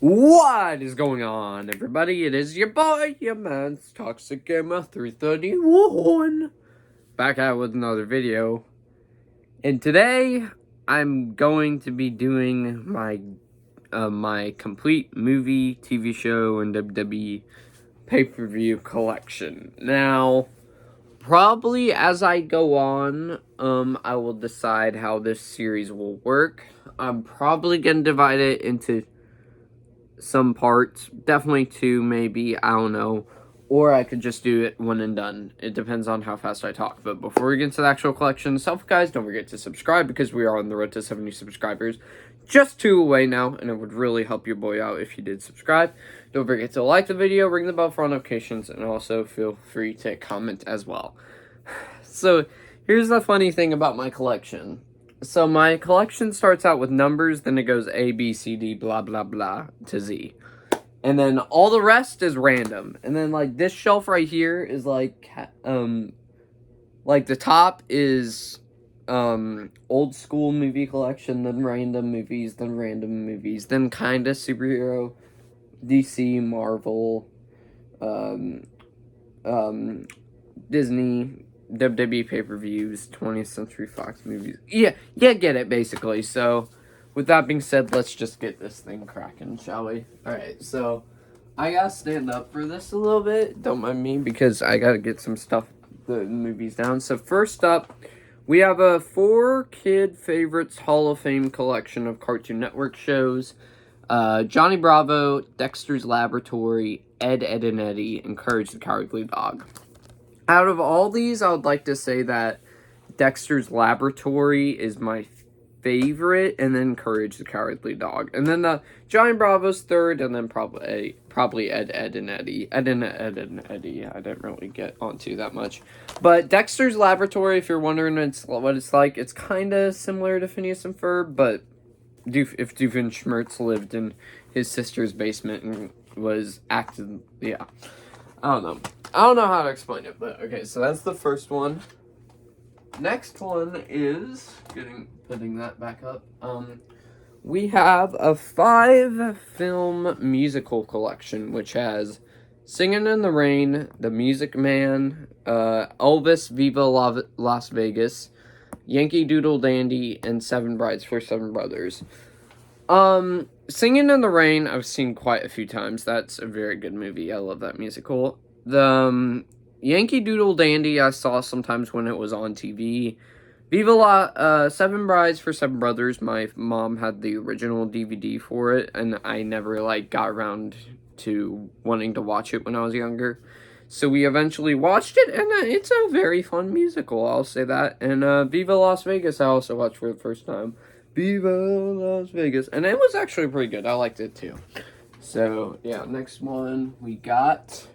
What is going on, everybody? It is your boy, your man's Toxic Gamer 331, back out with another video. And today, I'm going to be doing my complete movie, TV show, and WWE pay-per-view collection. Now, probably as I go on, I will decide how this series will work. I'm probably gonna divide it into some parts, definitely two, maybe, I don't know, or I could just do it one and done. It depends on how fast I talk. But before we get into the actual collection itself, guys, don't forget to subscribe, because we are on the road to 70 subscribers, just 2 away now, and it would really help your boy out if you did subscribe. Don't forget to like the video, ring the bell for notifications, and also feel free to comment as well. So here's the funny thing about my collection. So my collection starts out with numbers, then it goes A, B, C, D, blah, blah, blah, to Z. And then all the rest is random. And then, like, this shelf right here is, like the top is, old school movie collection, then random movies, then kinda superhero, DC, Marvel, Disney, WWE pay-per-views, 20th Century Fox movies. Yeah, get it, basically. So, with that being said, let's just get this thing cracking, shall we? Alright, so, I gotta stand up for this a little bit. Don't mind me, because I gotta get some stuff, the movies down. So, first up, we have a 4 Kid Favorites Hall of Fame collection of Cartoon Network shows. Johnny Bravo, Dexter's Laboratory, Ed, Edd n Eddy, and Courage the Cowardly Dog. Out of all these, I would like to say that Dexter's Laboratory is my favorite, and then Courage the Cowardly Dog. And then Johnny Bravo's third, and then probably Ed, Edd n Eddy. Ed, n Eddy, I didn't really get onto that much. But Dexter's Laboratory, if you're wondering what it's like, it's kind of similar to Phineas and Ferb, but if Doofenshmirtz lived in his sister's basement and was acting, yeah. I don't know how to explain it, but okay, so that's the first one. Next one is putting that back up. We have a 5-film musical collection, which has Singing in the Rain, The Music Man, Elvis Viva Las Vegas, Yankee Doodle Dandy, and Seven Brides for Seven Brothers. Singing in the Rain, I've seen quite a few times. That's a very good movie. I love that musical. The Yankee Doodle Dandy I saw sometimes when it was on TV. Seven Brides for Seven Brothers, my mom had the original DVD for it, and I never, got around to wanting to watch it when I was younger. So we eventually watched it, and it's a very fun musical, I'll say that. And Viva Las Vegas I also watched for the first time. Viva Las Vegas. And it was actually pretty good. I liked it too. So, yeah, next one we got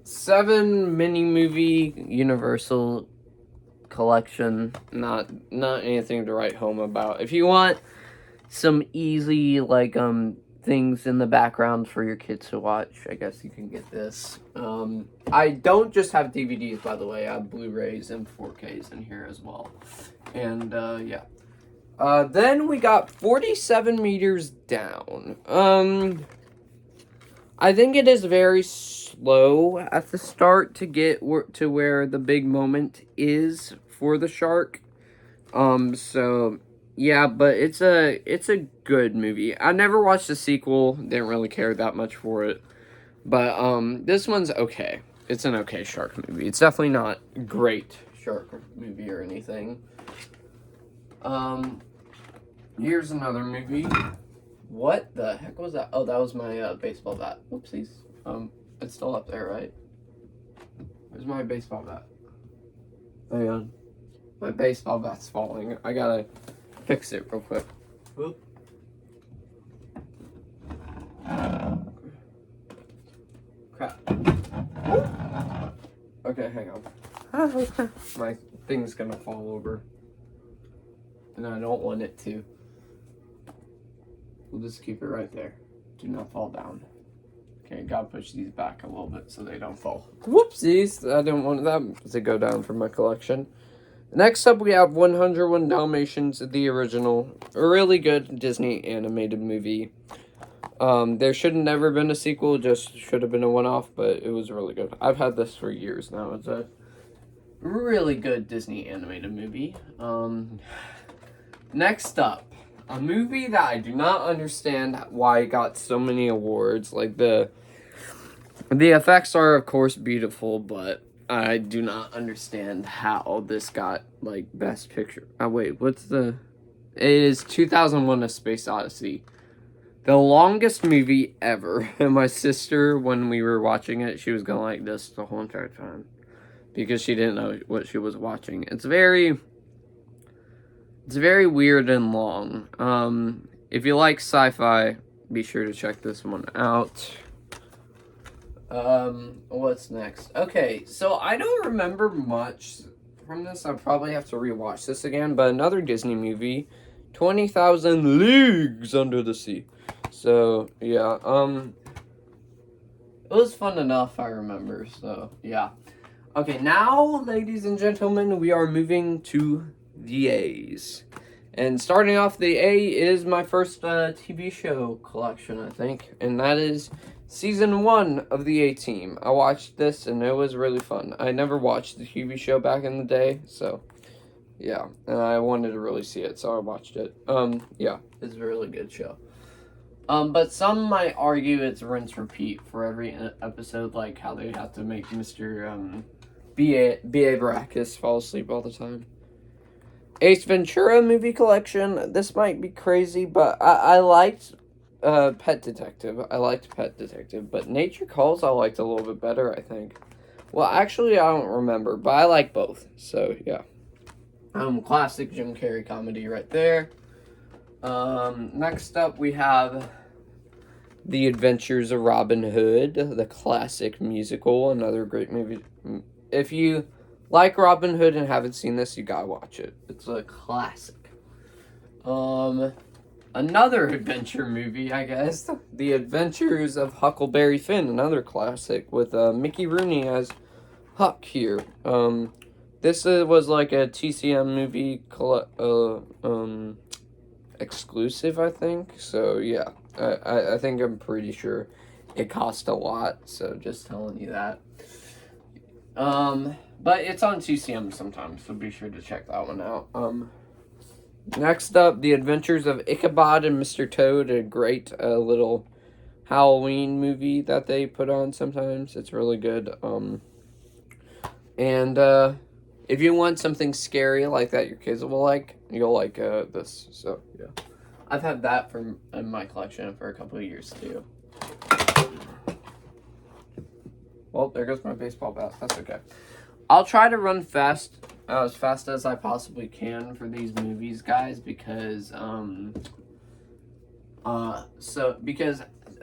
7 mini movie Universal collection. Not anything to write home about. If you want some easy things in the background for your kids to watch, I guess you can get this. I don't just have DVDs, by the way. I have Blu-rays and 4Ks in here as well. And, yeah. Then we got 47 Meters Down. I think it is very slow at the start to get to where the big moment is for the shark. So yeah, but it's a good movie. I never watched the sequel, didn't really care that much for it. But this one's okay. It's an okay shark movie. It's definitely not a great shark movie or anything. Here's another movie. What the heck was that? Oh, that was my baseball bat. Whoopsies. It's still up there, right? Where's my baseball bat? Hang on. My baseball bat's falling. I gotta fix it real quick. Whoop. Crap. Okay, hang on. My thing's gonna fall over. And I don't want it to. We'll just keep it right there. Do not fall down. Okay, gotta push these back a little bit so they don't fall. Whoopsies! I didn't want that to go down from my collection. Next up, we have 101 Dalmatians, the original. A really good Disney animated movie. There should have never been a sequel, just should have been a one-off, but it was really good. I've had this for years now. It's a really good Disney animated movie. Next up, a movie that I do not understand why it got so many awards. Like, the effects are, of course, beautiful, but I do not understand how this got, like, Best Picture. Oh, wait, it is 2001: A Space Odyssey. The longest movie ever. And my sister, when we were watching it, she was going like this the whole entire time. Because she didn't know what she was watching. It's very weird and long. If you like sci-fi, be sure to check this one out. What's next? Okay, so I don't remember much from this. I probably have to rewatch this again. But another Disney movie, 20,000 Leagues Under the Sea. So, yeah, it was fun enough, I remember, so, yeah. Okay, now, ladies and gentlemen, we are moving to the A's. And starting off, the A is my first TV show collection, I think, and that is Season 1 of the A-Team. I watched this, and it was really fun. I never watched the TV show back in the day, so, yeah, and I wanted to really see it, so I watched it. Yeah, it's a really good show. But some might argue it's rinse repeat for every episode, like how they have to make Mr. B.A. Baracus fall asleep all the time. Ace Ventura movie collection. This might be crazy, but I liked Pet Detective. But Nature Calls I liked a little bit better, I think. Well, actually, I don't remember, but I like both, so yeah. Classic Jim Carrey comedy right there. Next up we have The Adventures of Robin Hood, the classic musical, another great movie. If you like Robin Hood and haven't seen this, you gotta watch it. It's a classic. Another adventure movie, I guess. The Adventures of Huckleberry Finn, another classic with Mickey Rooney as Huck here. This was like a TCM movie exclusive, I think. So yeah, I think I'm pretty sure it cost a lot. So just telling you that. But it's on TCM sometimes, so be sure to check that one out. Next up, The Adventures of Ichabod and Mr. Toad, a great little Halloween movie that they put on sometimes. It's really good. And if you want something scary like that your kids will like, you'll like this. So yeah, I've had that in my collection for a couple of years too. Well, there goes my baseball bat. That's okay. I'll try to run as fast as I possibly can for these movies, guys, because because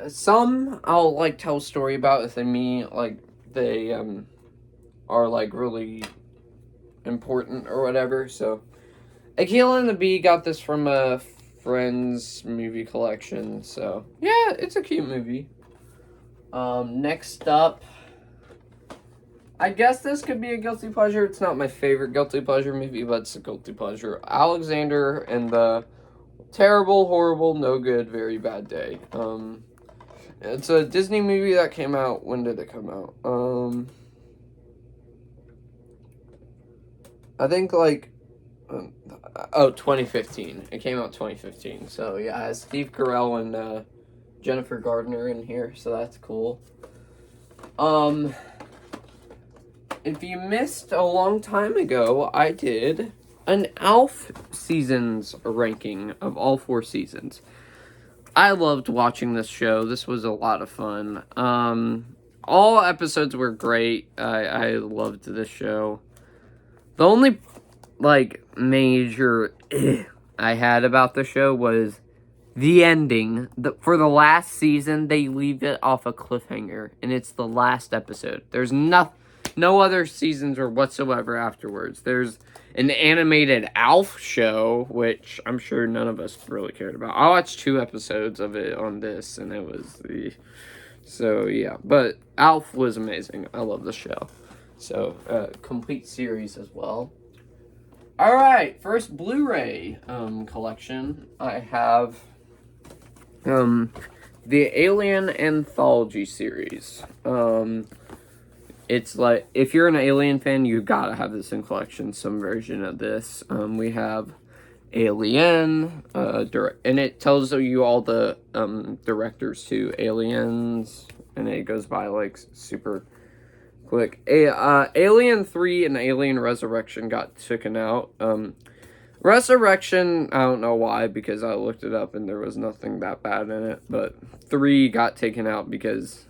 some I'll like tell a story about if they are like really important or whatever. So Akilah and the Bee got this from a friend's movie collection, so yeah, it's a cute movie. Next up, I guess this could be a guilty pleasure. It's not my favorite guilty pleasure movie, but it's a guilty pleasure. Alexander and the Terrible, Horrible, No Good, Very Bad Day. It's a Disney movie that came out. When did it come out? I think 2015. It came out 2015. So yeah, it has Steve Carell and Jennifer Gardner in here, so that's cool. If you missed a long time ago, I did an ALF seasons ranking of all 4 seasons. I loved watching this show. This was a lot of fun. All episodes were great. I loved this show. The only, major I had about the show was the ending. For the last season, they leave it off a cliffhanger, and it's the last episode. There's no other seasons or whatsoever afterwards. There's an animated ALF show, which I'm sure none of us really cared about. I watched 2 episodes of it on this, and it was so yeah. But ALF was amazing. I love the show. So complete series as well. Alright, first Blu-ray collection. I have the Alien Anthology series. It's like, if you're an Alien fan, you gotta have this in collection, some version of this. We have Alien, and it tells you all the directors to Aliens, and it goes by like super quick. Alien 3 and Alien Resurrection got taken out. Resurrection, I don't know why, because I looked it up and there was nothing that bad in it, but 3 got taken out because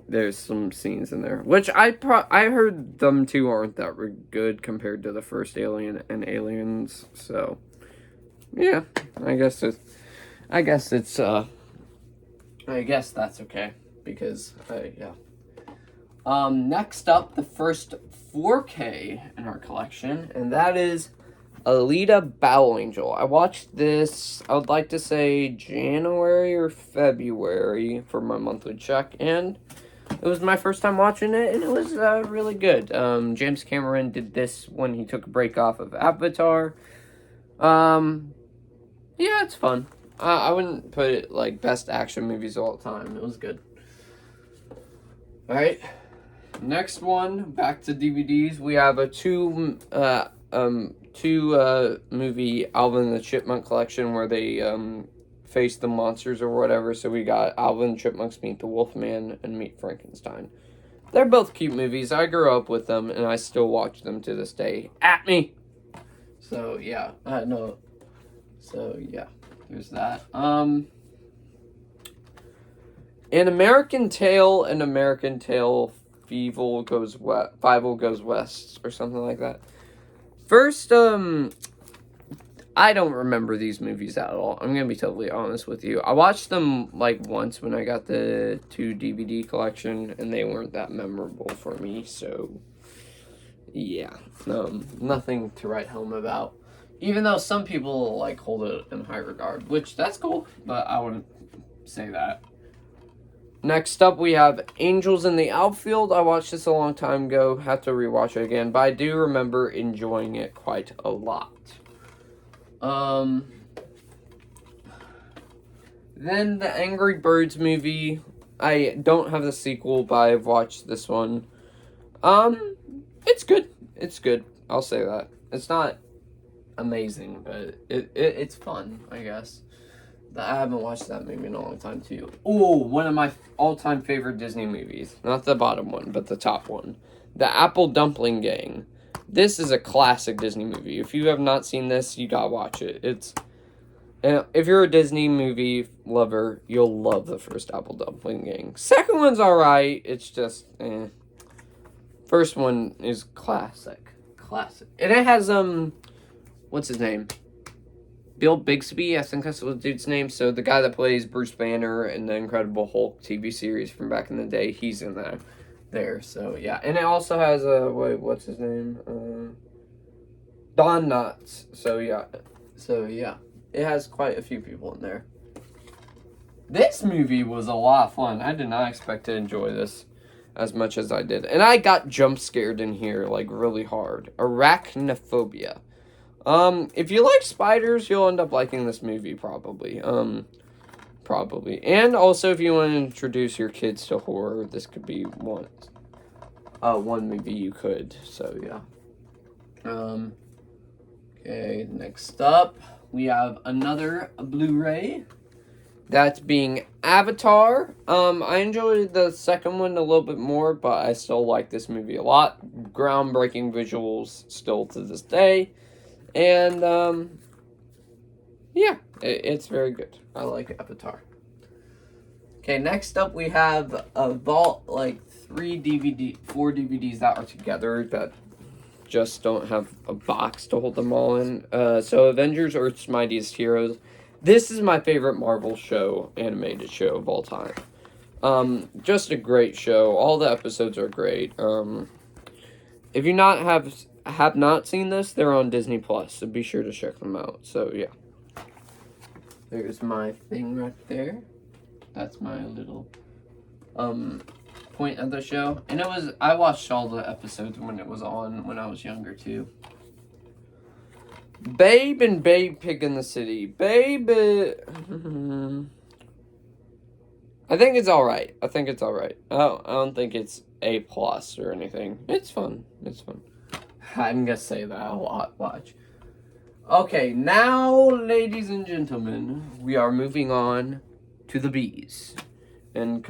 there's some scenes in there, which I heard them two aren't that good compared to the first Alien and Aliens, so yeah, I guess that's okay, because yeah. Next up, the first 4K in our collection, and that is Alita Battle Angel. I watched this, I would like to say January or February for my monthly check, and it was my first time watching it, and it was really good. James Cameron did this when he took a break off of Avatar. Yeah, it's fun. I wouldn't put it like best action movies of all time. It was good. Alright. Next one, back to DVDs. We have a two movie Alvin and the Chipmunk collection where they face the monsters or whatever. So we got Alvin and Chipmunks Meet the Wolfman and Meet Frankenstein. They're both cute movies. I grew up with them and I still watch them to this day. At me. So yeah, no. So yeah, there's that. An American Tail and American Tail Fievel Goes West, Fievel Goes West, or something like that. First, I don't remember these movies at all. I'm gonna be totally honest with you. I watched them like once when I got the 2 DVD collection, and they weren't that memorable for me. So, yeah, nothing to write home about. Even though some people like hold it in high regard, which that's cool, but I wouldn't say that. Next up, we have Angels in the Outfield. I watched this a long time ago. Have to rewatch it again, but I do remember enjoying it quite a lot. Then the Angry Birds movie. I don't have the sequel, but I've watched this one. It's good. It's good. I'll say that. It's not amazing, but it's fun, I guess. I haven't watched that movie in a long time, too. Oh, one of my all-time favorite Disney movies. Not the bottom one, but the top one. The Apple Dumpling Gang. This is a classic Disney movie. If you have not seen this, you gotta watch it. If you're a Disney movie lover, you'll love the first Apple Dumpling Gang. Second one's alright. It's just, First one is classic. Classic. And it has, what's his name? Bill Bixby, I think that's the dude's name. So the guy that plays Bruce Banner in the Incredible Hulk TV series from back in the day, he's in there. So yeah, and it also has what's his name? Don Knotts. So yeah, it has quite a few people in there. This movie was a lot of fun. I did not expect to enjoy this as much as I did, and I got jump scared in here like really hard. Arachnophobia. If you like spiders, you'll end up liking this movie, probably. Probably. And also, if you want to introduce your kids to horror, this could be one movie you could. So, yeah. Okay, next up, we have another Blu-ray. That's being Avatar. I enjoyed the second one a little bit more, but I still like this movie a lot. Groundbreaking visuals still to this day. And, yeah, it's very good. I like Avatar. Okay, next up we have a vault, like 4 DVDs that are together that just don't have a box to hold them all in. So Avengers Earth's Mightiest Heroes. This is my favorite Marvel show, animated show of all time. Just a great show. All the episodes are great. If you have not seen this, they're on Disney Plus, so be sure to check them out. So yeah, there's my thing right there. That's my little point of the show, and I watched all the episodes when it was on when I was younger too. Babe and Babe Pig in the City. Babe, I think it's alright. I think it's alright. I don't think it's A+ or anything. It's fun. It's fun. I'm gonna say that a lot. Watch. Okay, now, ladies and gentlemen, we are moving on to the B's. And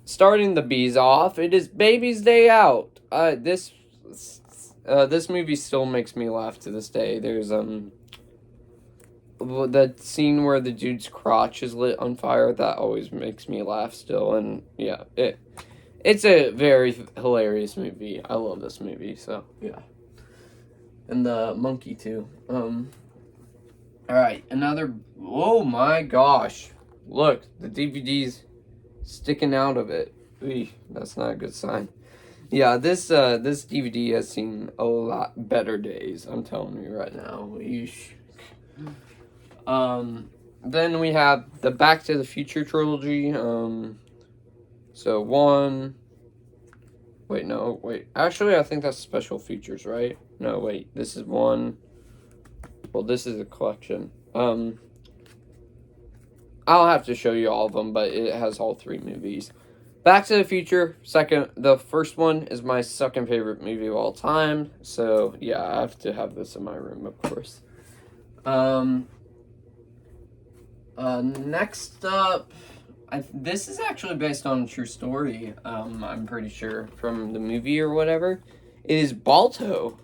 starting the B's off, it is Baby's Day Out. This movie still makes me laugh to this day. There's, that scene where the dude's crotch is lit on fire, that always makes me laugh still, and yeah, it's a very hilarious movie. I love this movie, so yeah. And the monkey too. Alright, another, oh my gosh, look, the DVD's sticking out of it. Eesh, that's not a good sign. Yeah, this DVD has seen a lot better days, I'm telling you right now. Eesh. Then we have the Back to the Future trilogy. So one. Wait. Actually, I think that's special features, right? No, wait. This is one. Well, this is a collection. I'll have to show you all of them, but it has all 3 movies. Back to the Future, the first one is my second favorite movie of all time. So, yeah, I have to have this in my room, of course. Next up, this is actually based on a true story, I'm pretty sure, from the movie or whatever. It is Balto.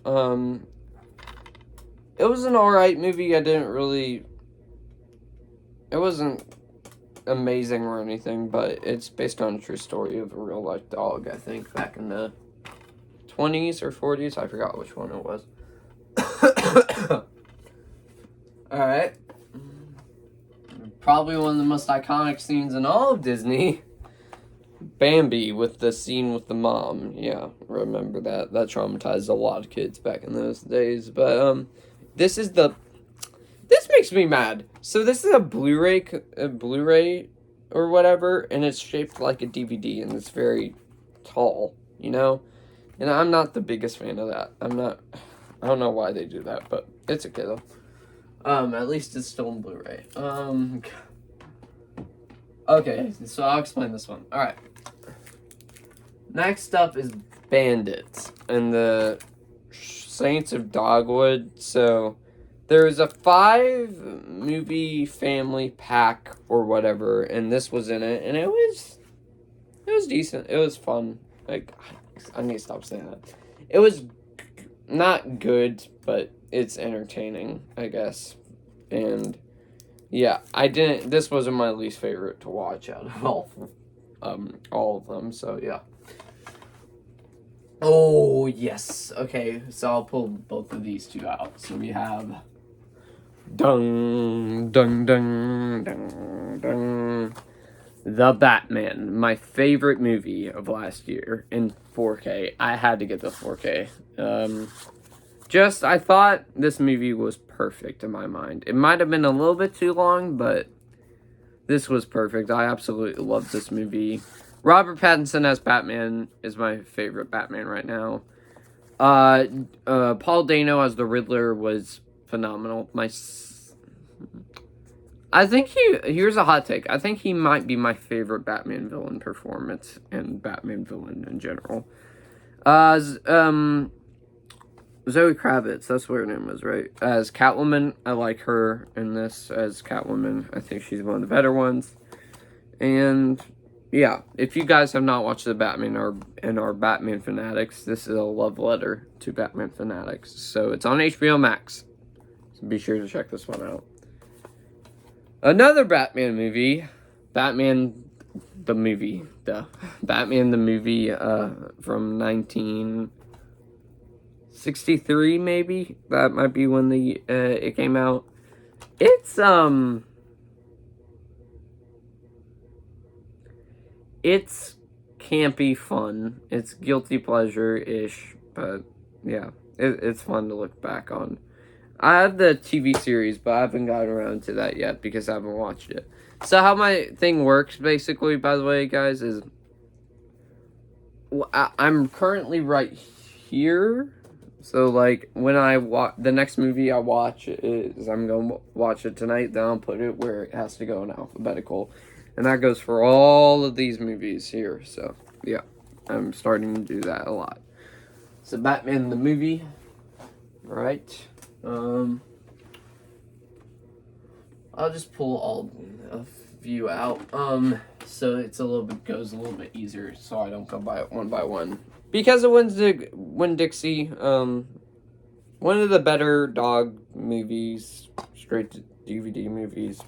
It was an alright movie. It wasn't amazing or anything, but it's based on a true story of a real life dog, I think, back in the 20s or 40s. I forgot which one it was. Alright. Probably one of the most iconic scenes in all of Disney. Bambi with the scene with the mom. Yeah, remember that. That traumatized a lot of kids back in those days. But, this makes me mad. So this is a Blu-ray or whatever, and it's shaped like a DVD, and it's very tall, you know? And I'm not the biggest fan of that. I don't know why they do that, but it's okay though. At least it's still in Blu-ray. Okay, so I'll explain this one. Alright. Next up is Bandits and the Saints of Dogwood. So, there's a 5-movie family pack or whatever, and this was in it, and it was decent. It was fun. Like, I need to stop saying that. It was not good, but it's entertaining, I guess. And yeah, this wasn't my least favorite to watch out of all of them, so yeah. Oh, yes. Okay, so I'll pull both of these 2 out. So we have Dung, dung, dung, dung, dung. The Batman, my favorite movie of last year in 4K. I had to get the 4K. I thought this movie was perfect in my mind. It might have been a little bit too long, but this was perfect. I absolutely loved this movie. Robert Pattinson as Batman is my favorite Batman right now. Paul Dano as the Riddler was phenomenal. Here's a hot take. I think he might be my favorite Batman villain performance and Batman villain in general. Zoe Kravitz, that's what her name was, right? As Catwoman, I like her in this as Catwoman. I think she's one of the better ones. And yeah, if you guys have not watched The Batman and are Batman fanatics, this is a love letter to Batman fanatics. So it's on HBO Max. So be sure to check this one out. Another Batman movie, Batman the movie from 1963, maybe. That might be when it came out. It's campy fun. It's guilty pleasure-ish, but yeah, it's fun to look back on. I have the TV series, but I haven't gotten around to that yet because I haven't watched it. So how my thing works, basically, by the way, guys, is I'm currently right here. So, like, when I watch the next movie I watch is I'm going to watch it tonight, then I'll put it where it has to go in alphabetical. And that goes for all of these movies here. So, yeah, I'm starting to do that a lot. So, Batman the movie. Right. I'll just pull all a few out. So it's goes a little bit easier, so I don't go by it one by one. Because of Winn-Dixie, one of the better dog movies, straight to DVD movies.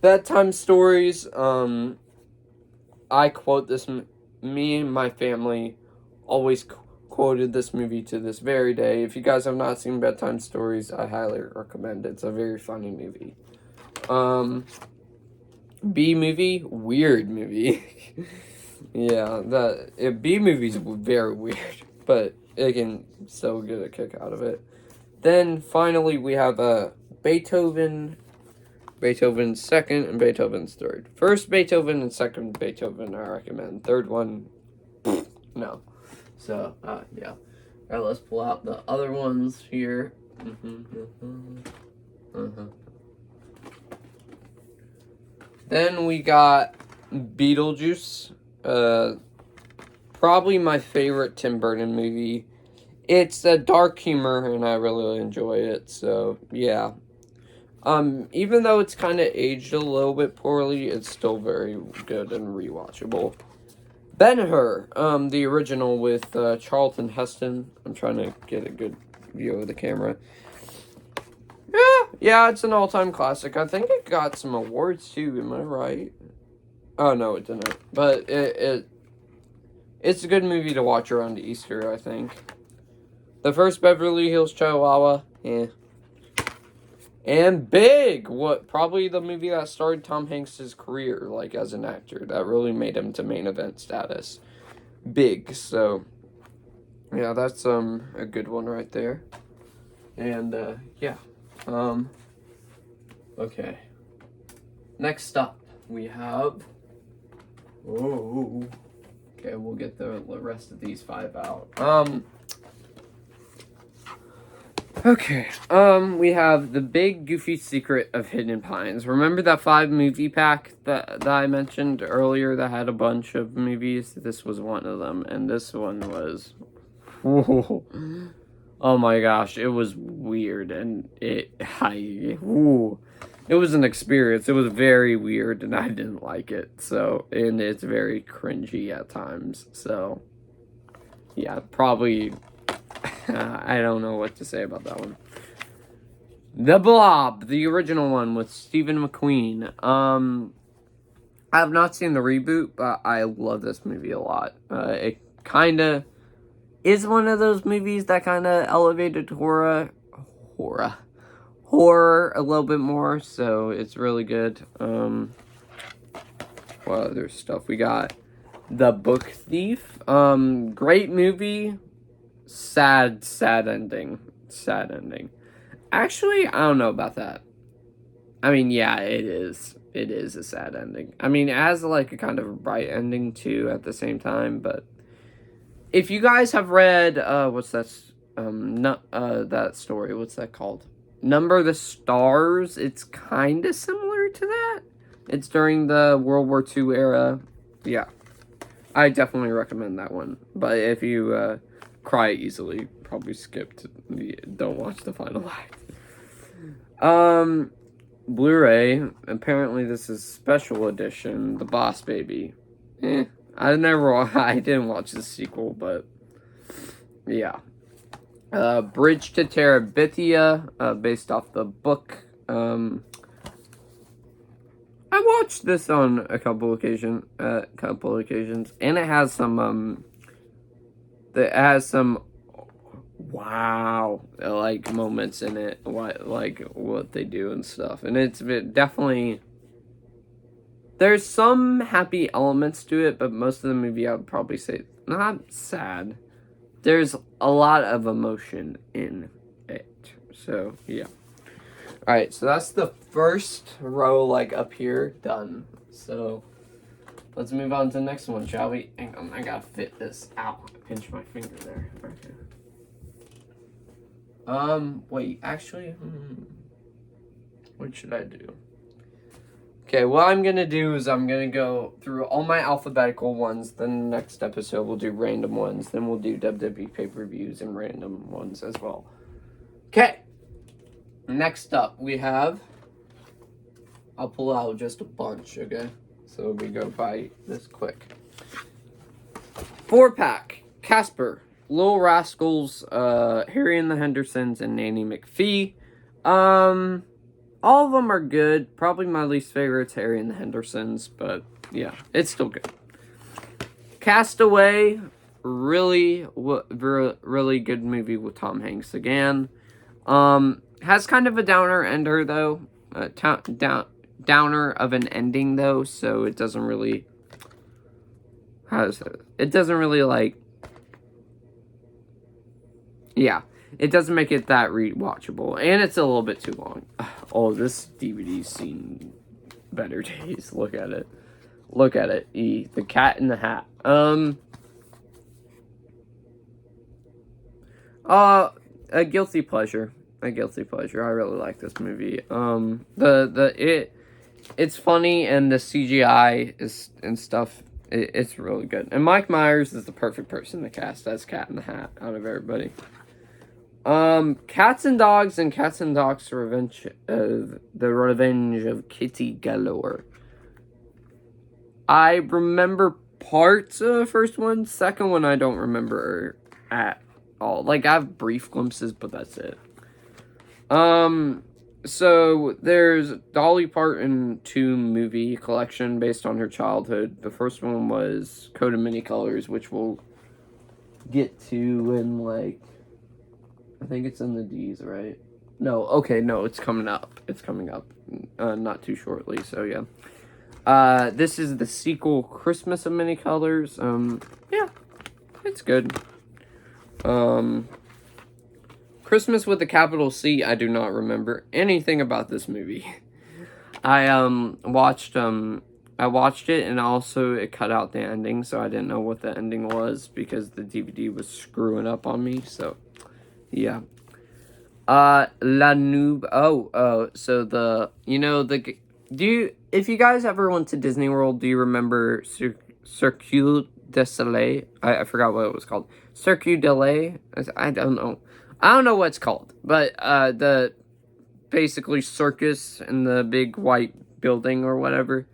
Bedtime stories. I quote this. Me and my family always quoted this movie to this very day. If you guys have not seen Bedtime Stories, I highly recommend it. It's a very funny movie. B movie, weird movie. Yeah, B movie's very weird, but it can still get a kick out of it. Then finally we have Beethoven's second and Beethoven's third. First Beethoven and second Beethoven I recommend. Third one, no. So, yeah. Alright, let's pull out the other ones here. Then we got Beetlejuice. Probably my favorite Tim Burton movie. It's a dark humor, and I really enjoy it, so, yeah. Even though it's kind of aged a little bit poorly, it's still very good and rewatchable. Ben-Hur, the original with Charlton Heston. I'm trying to get a good view of the camera. Yeah, it's an all-time classic. I think it got some awards too. Am I right? Oh no, it didn't. But it's a good movie to watch around Easter, I think. The first Beverly Hills Chihuahua, and Big, probably the movie that started Tom Hanks' career, like, as an actor. That really made him to main event status. Big, so, yeah, that's, a good one right there. And, yeah. Okay. Next up, we have, okay, we'll get the rest of these 5 out. Okay, we have The Big Goofy Secret of Hidden Pines. Remember that 5 movie pack that I mentioned earlier that had a bunch of movies? This was one of them, and this one was, oh my gosh, it was weird, and it was an experience. It was very weird, and I didn't like it, so, and it's very cringy at times, so, yeah, probably... I don't know what to say about that one. The Blob, the original one with Stephen McQueen. I have not seen the reboot, but I love this movie a lot. It kind of is one of those movies that kind of elevated horror a little bit more, so it's really good. What other stuff we got? The Book Thief. Great movie. Sad ending. Actually, I don't know about that. I mean, yeah, it is. It is a sad ending. I mean, it has, like, a kind of a bright ending, too, at the same time, but... If you guys have read, what's that, that story, what's that called? Number of the Stars, it's kind of similar to that. It's during the World War II era. Yeah. I definitely recommend that one. But if you, cry easily, probably don't watch the final act. Blu-ray, apparently this is special edition, The Boss Baby. I didn't watch the sequel, but yeah. Bridge to Terabithia, based off the book. I watched this on a couple occasions, and it has some, wow, like, moments in it, what they do and stuff, and it's definitely, there's some happy elements to it, but most of the movie I would probably say not sad. There's a lot of emotion in it, so yeah. Alright, so that's the first row, like, up here, done. So let's move on to the next one, shall we? Hang on, I gotta fit this out. Pinch my finger there. Okay. Wait, actually, what should I do? Okay, what I'm gonna do is I'm gonna go through all my alphabetical ones, then the next episode we'll do random ones, then we'll do WWE pay-per-views and random ones as well. Okay, next up we have, I'll pull out just a bunch, okay? So we go by this quick. 4-pack, Casper, Little Rascals, Harry and the Hendersons, and Nanny McPhee. All of them are good. Probably my least favorite's Harry and the Hendersons, but yeah, it's still good. Castaway, really good movie with Tom Hanks again. Has kind of a downer ender though, downer of an ending though, so it doesn't really. It doesn't really like. Yeah. It doesn't make it that rewatchable, and it's a little bit too long. Oh, this DVD's seen better days. Look at it. Look at it. The Cat in the Hat. A guilty pleasure. A guilty pleasure. I really like this movie. It's funny, and the CGI is and stuff. It's really good. And Mike Myers is the perfect person to cast as Cat in the Hat out of everybody. Cats and Dogs and Cats and Dogs Revenge of Kitty Galore. I remember parts of the first one. Second one I don't remember at all. Like, I have brief glimpses, but that's it. So there's Dolly Parton 2 movie collection based on her childhood. The first one was Code of Many Colors, which we'll get to in like, I think it's in the D's, right? No, okay, no, it's coming up. It's coming up not too shortly, so yeah. This is the sequel, Christmas of Many Colors. Yeah, it's good. Christmas with a capital C, I do not remember anything about this movie. I watched it, and also it cut out the ending, so I didn't know what the ending was because the DVD was screwing up on me, so... Yeah. La Noob. So if you guys ever went to Disney World, do you remember Cirque du Soleil? I forgot what it was called. Cirque du Soleil? I don't know. I don't know what it's called. But, the basically circus in the big white building or whatever.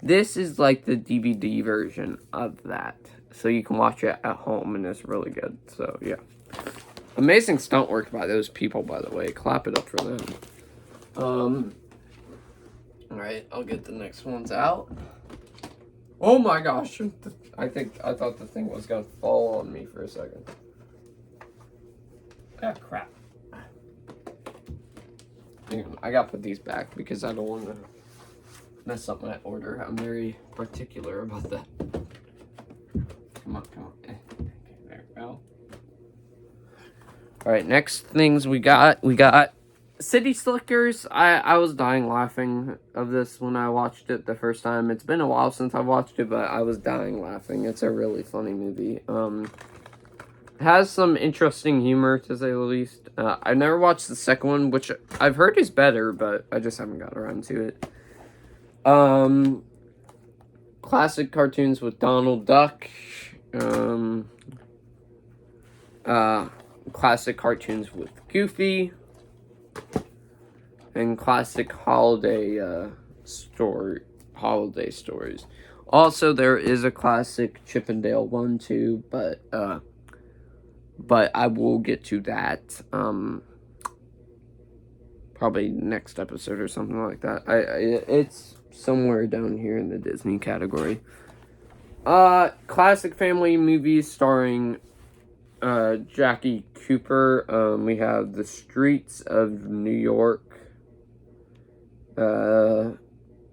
This is like the DVD version of that. So you can watch it at home and it's really good. So, yeah. Amazing stunt work by those people, by the way. Clap it up for them. Alright, I'll get the next ones out. Oh my gosh. I thought the thing was gonna fall on me for a second. Ah, crap. Hang on, I gotta put these back because I don't want to mess up my order. I'm very particular about that. Come on. Okay, there we go. Alright, next things we got City Slickers. I was dying laughing of this when I watched it the first time. It's been a while since I watched it, but I was dying laughing. It's a really funny movie. It has some interesting humor, to say the least. I never watched the second one, which I've heard is better, but I just haven't got around to it. Classic cartoons with Donald Duck. Classic cartoons with Goofy, and classic holiday stories. Also, there is a classic Chip and Dale one too, but I will get to that probably next episode or something like that. It's somewhere down here in the Disney category. Classic family movies starring Jackie Cooper. We have The Streets of New York,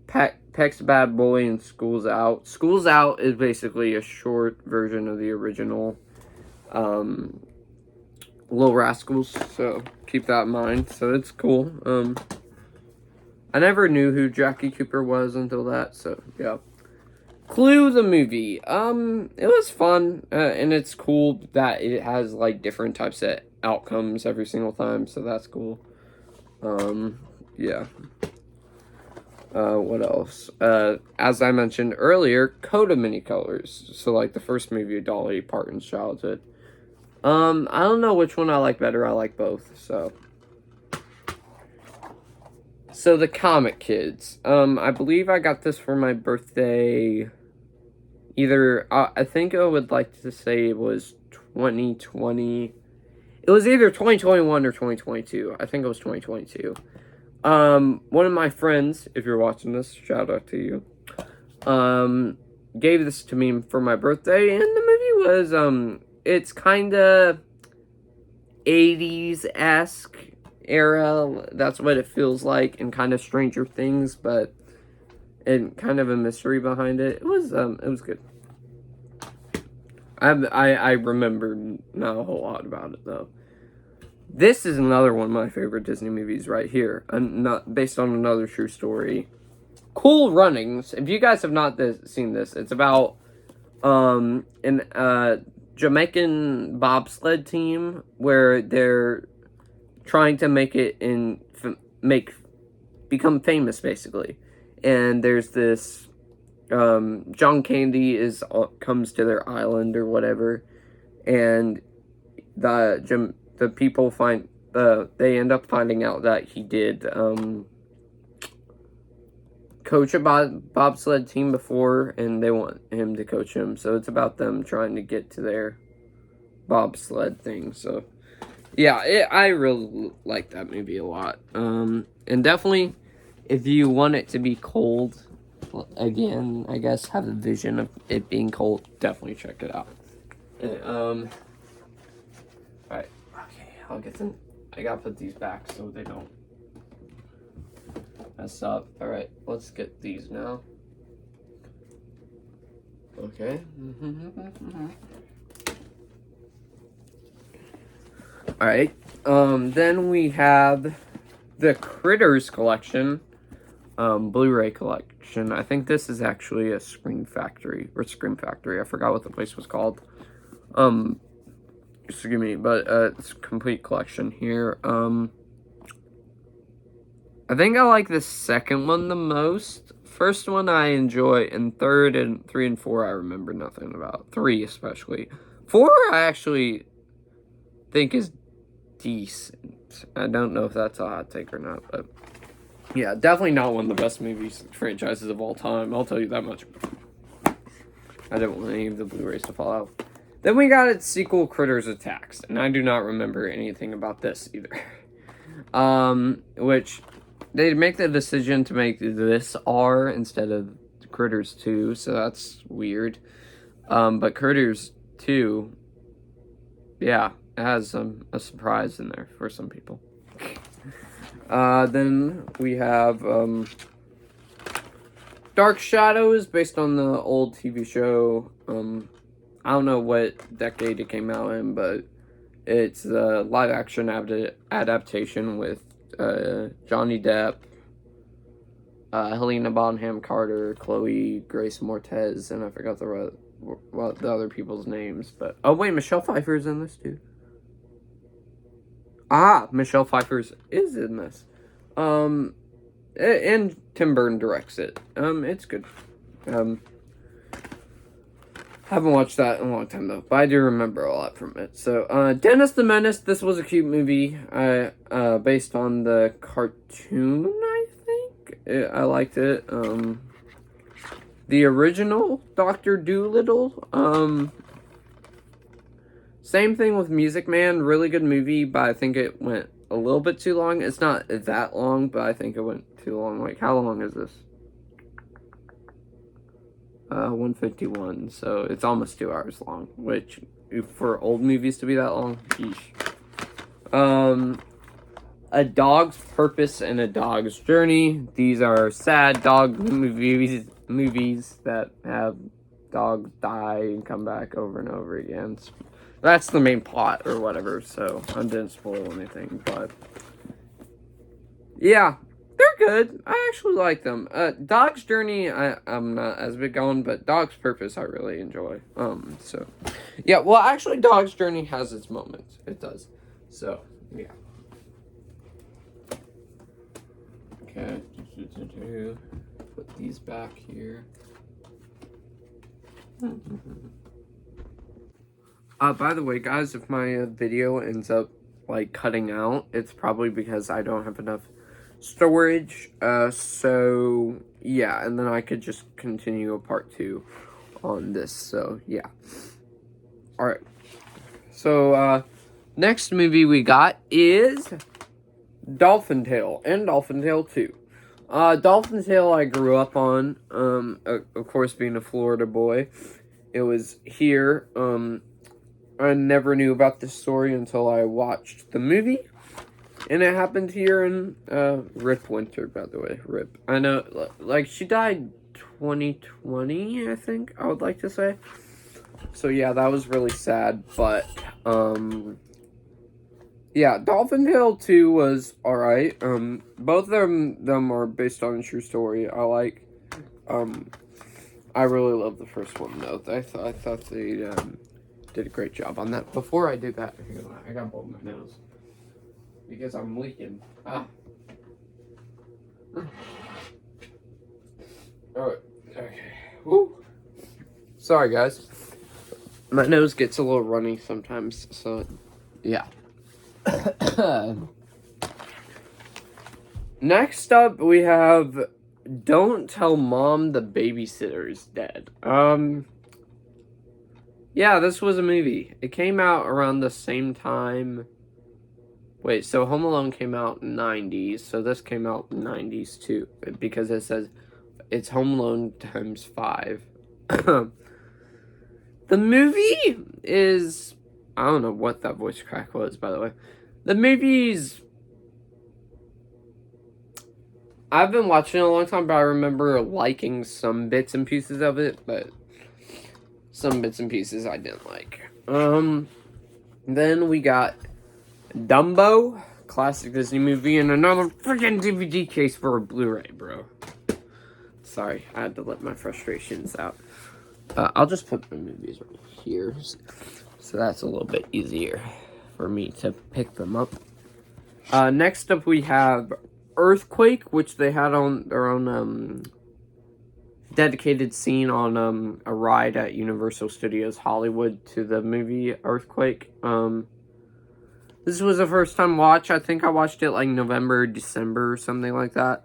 Peck's Bad Boy, and School's Out. School's Out is basically a short version of the original Little Rascals, so keep that in mind. So it's cool. I never knew who Jackie Cooper was until that, so yeah. Clue the movie. It was fun, and it's cool that it has like different types of outcomes every single time, so that's cool. Yeah. What else? As I mentioned earlier, Coda mini colors. So like the first movie, Dolly Parton's childhood. I don't know which one I like better. I like both. So the Comic Kids. I believe I got this for my birthday. Either I think I would like to say it was 2020. It was either 2021 or 2022. I think it was 2022. One of my friends, if you're watching this, shout out to you, gave this to me for my birthday, and the movie was, it's kinda 80s-esque era, that's what it feels like, and kind of Stranger Things, but, and kind of a mystery behind it. It was good. I remember not a whole lot about it, though. This is another one of my favorite Disney movies right here. Not based on another true story. Cool Runnings. If you guys have not seen this, it's about an Jamaican bobsled team where they're trying to make it become famous, basically. And there's this John Candy comes to their island or whatever, and the people they end up finding out that he did coach a bobsled team before, and they want him to coach him. So it's about them trying to get to their bobsled thing. So yeah, I really like that movie a lot. And definitely, if you want it to be cold, again, I guess have a vision of it being cold, definitely check it out. Alright. Okay, I'll get them. I gotta put these back so they don't mess up. Alright, let's get these now. Okay. Alright. Then we have the Critters collection. Blu-ray collection. I think this is actually a Scream Factory. I forgot what the place was called. Excuse me, but it's a complete collection here. I think I like the second one the most. First one I enjoy, and third and 3 and 4 I remember nothing about. 3 especially. 4 I actually think is decent. I don't know if that's a hot take or not, but yeah, definitely not one of the best franchises of all time. I'll tell you that much. I didn't want any of the Blu-rays to fall out. Then we got its sequel, Critters Attacks, and I do not remember anything about this either. Which they make the decision to make this R instead of Critters 2, so that's weird. But Critters 2, yeah, it has a surprise in there for some people. Then we have Dark Shadows, based on the old TV show. I don't know what decade it came out in, but it's a live-action adaptation with Johnny Depp, Helena Bonham Carter, Chloe Grace Moretz, and I forgot the other people's names. But oh wait, Michelle Pfeiffer's in this too. Michelle Pfeiffer is in this. And Tim Burton directs it. It's good. Haven't watched that in a long time though, but I do remember a lot from it. So, Dennis the Menace. This was a cute movie. Based on the cartoon, I think. I liked it. The original Dr. Dolittle. Same thing with Music Man. Really good movie, but I think it went a little bit too long. It's not that long, but I think it went too long. Like, how long is this? 151, so it's almost 2 hours long, which, for old movies to be that long, yeesh. A Dog's Purpose and A Dog's Journey. These are sad dog movies that have dogs die and come back over and over again. That's the main plot or whatever, so I didn't spoil anything, but yeah, they're good. I actually like them. Dog's Journey, I'm not as big on, but Dog's Purpose I really enjoy. So yeah, well, actually, Dog's Journey has its moments. It does. So, yeah. Okay. Put these back here. By the way, guys, if my video ends up like cutting out, it's probably because I don't have enough storage. So yeah, and then I could just continue a part 2 on this. So yeah. All right. So next movie we got is Dolphin Tale and Dolphin Tale 2. Dolphin Tale I grew up on. Of course, being a Florida boy, it was here. I never knew about this story until I watched the movie. And it happened here in, Rip Winter, by the way. Rip. I know, like, she died 2020, I think, I would like to say. So, yeah, that was really sad. But, yeah, Dolphin Tale 2 was alright. Both of them are based on a true story. I really love the first one, though. I thought they, did a great job on that. Before I do that, I gotta blow my nose because I'm leaking. Alright. Okay. Woo. Sorry, guys. My nose gets a little runny sometimes, so yeah. Next up, we have Don't Tell Mom the Babysitter is Dead. Yeah, this was a movie. It came out around the same time. Wait, so Home Alone came out in 90s, so this came out in 90s too, because it says it's Home Alone times 5. The movie is... I don't know what that voice crack was, by the way. The movie's... I've been watching it a long time, but I remember liking some bits and pieces of it, but... some bits and pieces I didn't like. Then we got Dumbo, classic Disney movie, and another freaking DVD case for a Blu-ray, bro. Sorry, I had to let my frustrations out. I'll just put the movies right here, so that's a little bit easier for me to pick them up. Next up we have Earthquake, which they had on their own, dedicated scene on a ride at Universal Studios Hollywood to the movie Earthquake. This was the first time watch. I think I watched it like November, December, or something like that.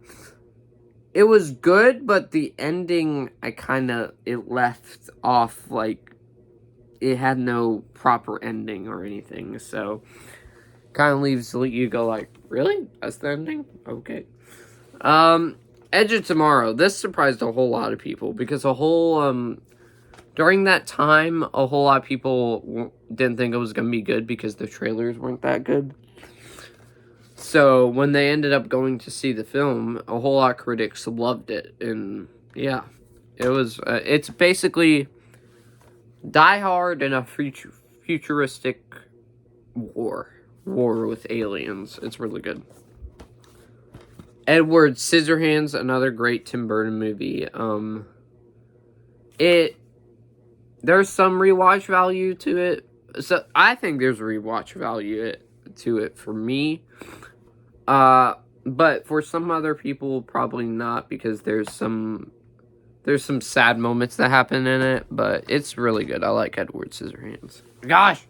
It was good, but the ending, it left off like it had no proper ending or anything. So kind of leaves you go like, really? That's the ending? Okay. Edge of Tomorrow. This surprised a whole lot of people because during that time, a whole lot of people didn't think it was going to be good because the trailers weren't that good. So when they ended up going to see the film, a whole lot of critics loved it. And yeah, it's basically Die Hard in a futuristic war with aliens. It's really good. Edward Scissorhands, another great Tim Burton movie. There's some rewatch value to it. So I think there's rewatch value to it for me. But for some other people, probably not, because there's some sad moments that happen in it, but it's really good. I like Edward Scissorhands. Gosh!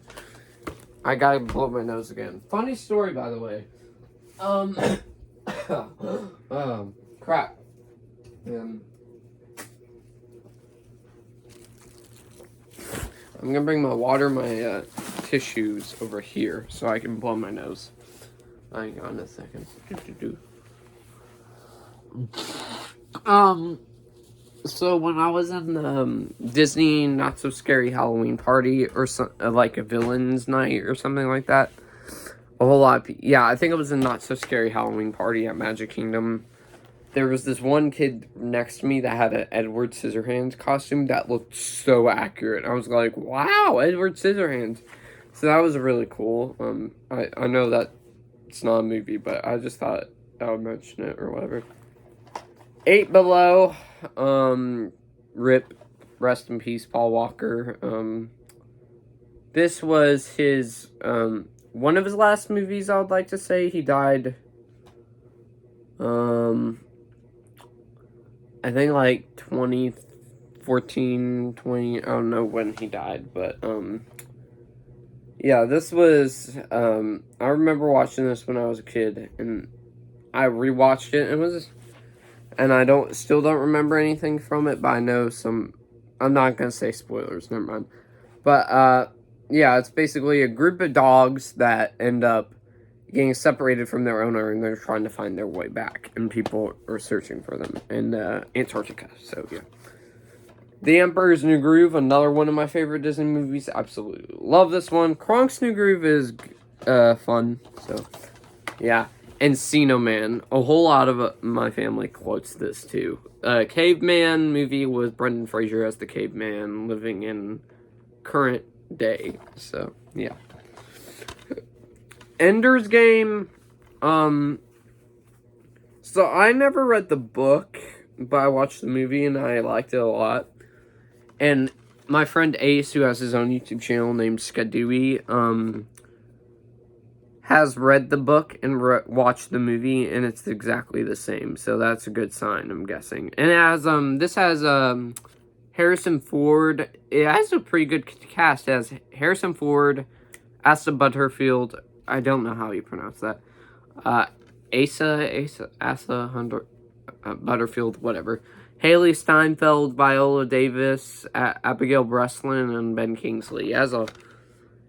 I gotta blow my nose again. Funny story, by the way. Crap. I'm gonna bring my water, my tissues over here so I can blow my nose. Hang on a second. So when I was in the Disney Not So Scary Halloween Party, or like a villain's night or something like that, a whole lot of people, yeah, I think it was a Not So Scary Halloween Party at Magic Kingdom. There was this one kid next to me that had an Edward Scissorhands costume that looked so accurate. I was like, wow, Edward Scissorhands. So that was really cool. I know that it's not a movie, but I just thought I would mention it or whatever. 8 Below, RIP, rest in peace, Paul Walker. This was his one of his last movies, I would like to say. He died, I think like 2014, 20, I don't know when he died, but, yeah, this was, I remember watching this when I was a kid, and I rewatched it, and I still don't remember anything from it, but I know I'm not gonna say spoilers, never mind. But, yeah, it's basically a group of dogs that end up getting separated from their owner, and they're trying to find their way back, and people are searching for them in Antarctica. So yeah, The Emperor's New Groove, another one of my favorite Disney movies. Absolutely love this one. Kronk's New Groove is fun. So yeah, Encino Man. A whole lot of my family quotes this too. Caveman movie with Brendan Fraser as the caveman living in current day. So yeah. Ender's Game, so I never read the book, but I watched the movie and I liked it a lot. And my friend Ace, who has his own YouTube channel named Skadooey, has read the book and watched the movie, and it's exactly the same. So that's a good sign, I'm guessing. And this has Harrison Ford. It has a pretty good cast. It has Harrison Ford, Asa Butterfield. I don't know how you pronounce that. Asa Butterfield, whatever. Haley Steinfeld, Viola Davis, Abigail Breslin, and Ben Kingsley. It has a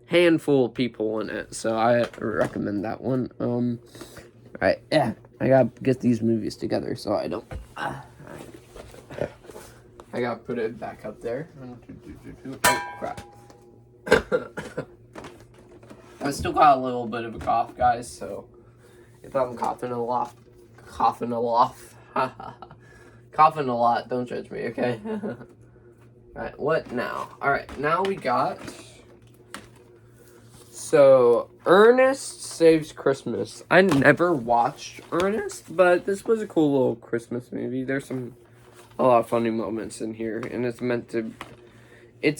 handful of people in it, so I recommend that one. Alright, yeah, I gotta get these movies together, so I don't. I gotta put it back up there. Oh, crap. I still got a little bit of a cough, guys, so if I'm coughing a lot, coughing a lot, don't judge me, okay? Alright, what now? Alright, now we got, so, Ernest Saves Christmas. I never watched Ernest, but this was a cool little Christmas movie. There's a lot of funny moments in here, and it's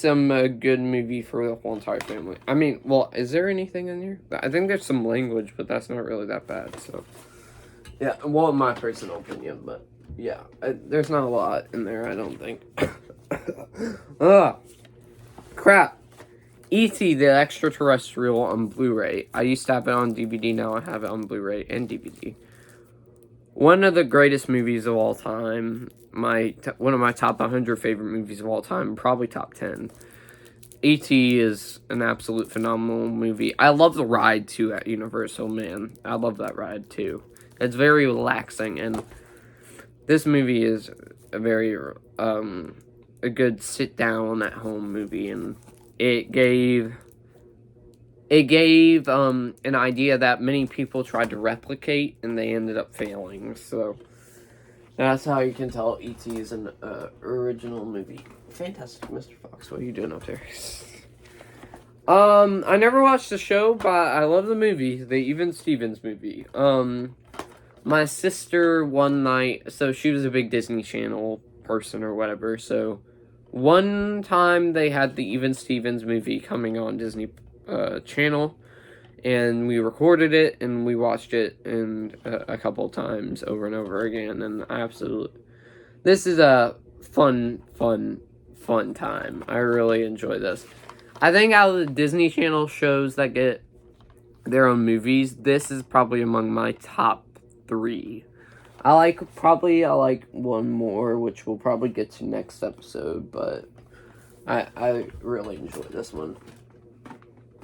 a good movie for the whole entire family. I mean, well, is there anything in here? I think there's some language, but that's not really that bad, so. Yeah, well, in my personal opinion, but yeah, there's not a lot in there, I don't think. Ugh. Crap. E.T. the Extraterrestrial on Blu-ray. I used to have it on DVD, now I have it on Blu-ray and DVD. One of the greatest movies of all time. One of my top 100 favorite movies of all time, probably top 10. E.T. is an absolute phenomenal movie. I love the ride, too, at Universal, man. I love that ride, too. It's very relaxing, and this movie is a very, a good sit-down at-home movie, and it gave an idea that many people tried to replicate, and they ended up failing, so that's how you can tell E.T. is an original movie. Fantastic, Mr. Fox. What are you doing up there? I never watched the show, but I love the movie, the Even Stevens movie. My sister one night, so she was a big Disney Channel person or whatever, so one time they had the Even Stevens movie coming on Disney Channel, and we recorded it, and we watched it a couple times over and over again, and this is a fun time. I really enjoy this. I think out of the Disney Channel shows that get their own movies, this is probably among my top 3. I like one more, which we'll probably get to next episode, but I really enjoy this one.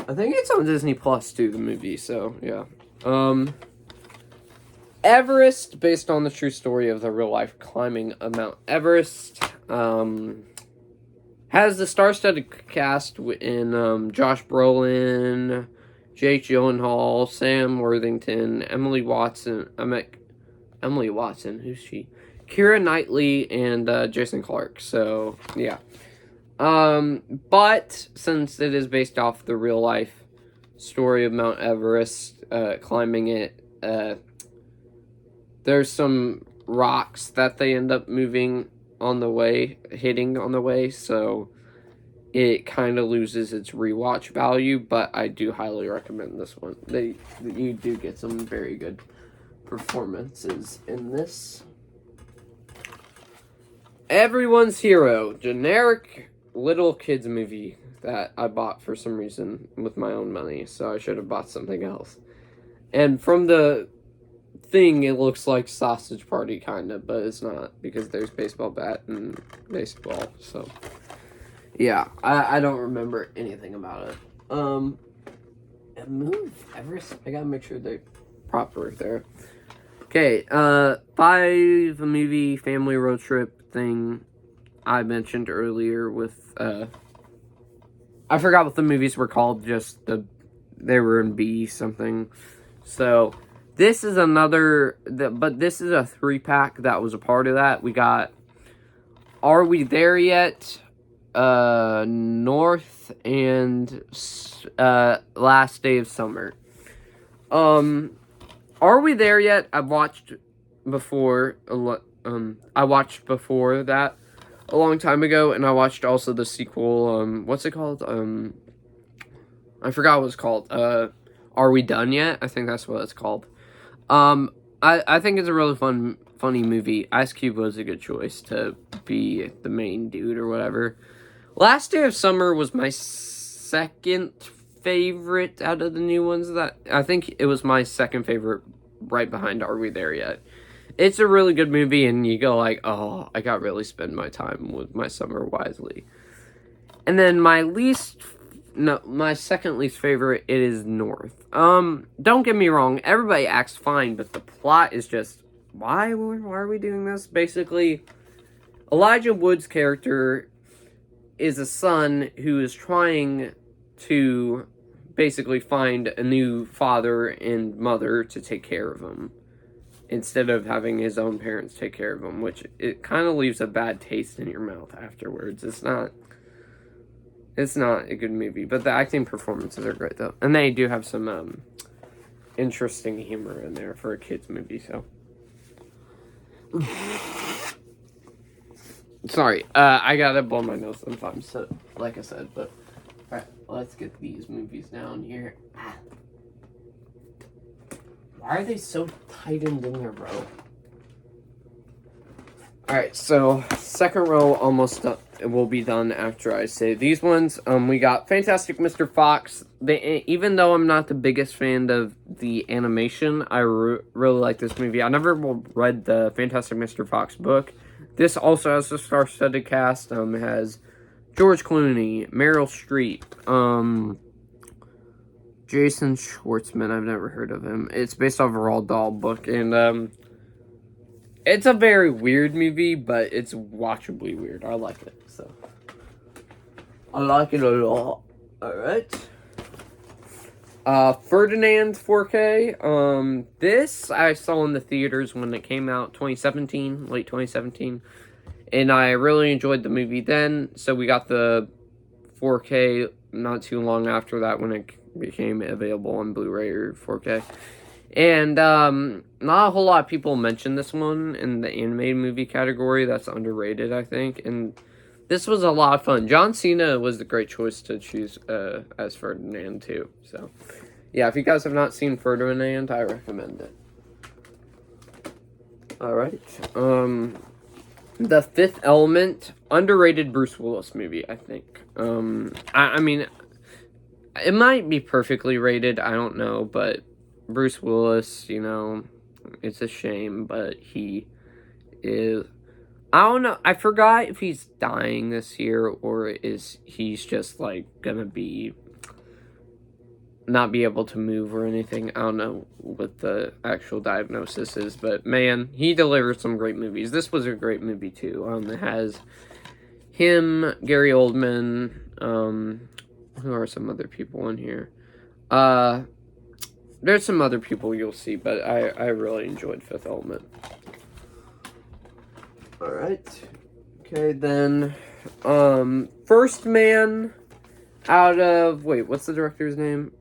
I think it's on Disney Plus too, the movie, so yeah. Everest, based on the true story of the real life climbing of Mount Everest, has the star-studded cast in Josh Brolin, Jake Gyllenhaal, Sam Worthington, Emily Watson, who's she? Keira Knightley, and Jason Clarke, so yeah. But since it is based off the real life story of Mount Everest, climbing it, there's some rocks that they end up hitting on the way, so it kind of loses its rewatch value, but I do highly recommend this one. You do get some very good performances in this. Everyone's Hero, generic little kids movie that I bought for some reason with my own money, so I should have bought something else. And from the thing, it looks like Sausage Party, kind of, but it's not, because there's baseball bat and baseball, so... Yeah, I don't remember anything about it. Move Everest? I gotta make sure they're proper there. Okay, 5 movie family road trip thing I mentioned earlier with, I forgot what the movies were called, just they were in B something. So, this is but this is a 3-pack that was a part of that. We got Are We There Yet? North and Last Day of Summer. Are We There Yet? I've watched before. I watched before that a long time ago, and I watched also the sequel. What's it called? I forgot what it's called. Are We Done Yet? I think that's what it's called. I think it's a really funny movie. Ice Cube was a good choice to be the main dude or whatever. Last Day of Summer was my second favorite out of the new ones. I think it was my second favorite, right behind Are We There Yet? It's a really good movie, and you go like, oh, I got really spend my time with my summer wisely. And then my second least favorite, it is North. Don't get me wrong, everybody acts fine, but the plot is just, why are we doing this? Basically, Elijah Wood's character is a son who is trying to basically find a new father and mother to take care of him, instead of having his own parents take care of him, which it kind of leaves a bad taste in your mouth afterwards. It's not a good movie, but the acting performances are great, though. And they do have some interesting humor in there for a kid's movie, so... Sorry, I gotta blow my nose sometimes, so, like I said, but... Alright, let's get these movies down here. Why are they so tightened in their row? Alright, so, second row almost done. It will be done after I say these ones. We got Fantastic Mr. Fox. Even though I'm not the biggest fan of the animation, I really like this movie. I never read the Fantastic Mr. Fox book. This also has a star-studded cast. It has George Clooney, Meryl Streep, Jason Schwartzman. I've never heard of him. It's based off a Roald Dahl book, and it's a very weird movie, but it's watchably weird. I like it, so I like it a lot. All right. Ferdinand 4K. This I saw in the theaters when it came out, late 2017, and I really enjoyed the movie then. So we got the 4K not too long after that when it became available on Blu-ray or 4K. And not a whole lot of people mention this one in the animated movie category. That's underrated, I think. And this was a lot of fun. John Cena was the great choice to choose as Ferdinand, too. So, yeah, if you guys have not seen Ferdinand, I recommend it. Alright. The Fifth Element, underrated Bruce Willis movie, I think. I mean, it might be perfectly rated, I don't know, but Bruce Willis, you know, it's a shame, but he is... I don't know. I forgot if he's dying this year or he's just, like, gonna not be able to move or anything. I don't know what the actual diagnosis is, but, man, he delivers some great movies. This was a great movie, too. It has him, Gary Oldman, who are some other people in here? There's some other people you'll see, but I really enjoyed Fifth Element. Alright. Okay, then, First Man out of, wait, what's the director's name?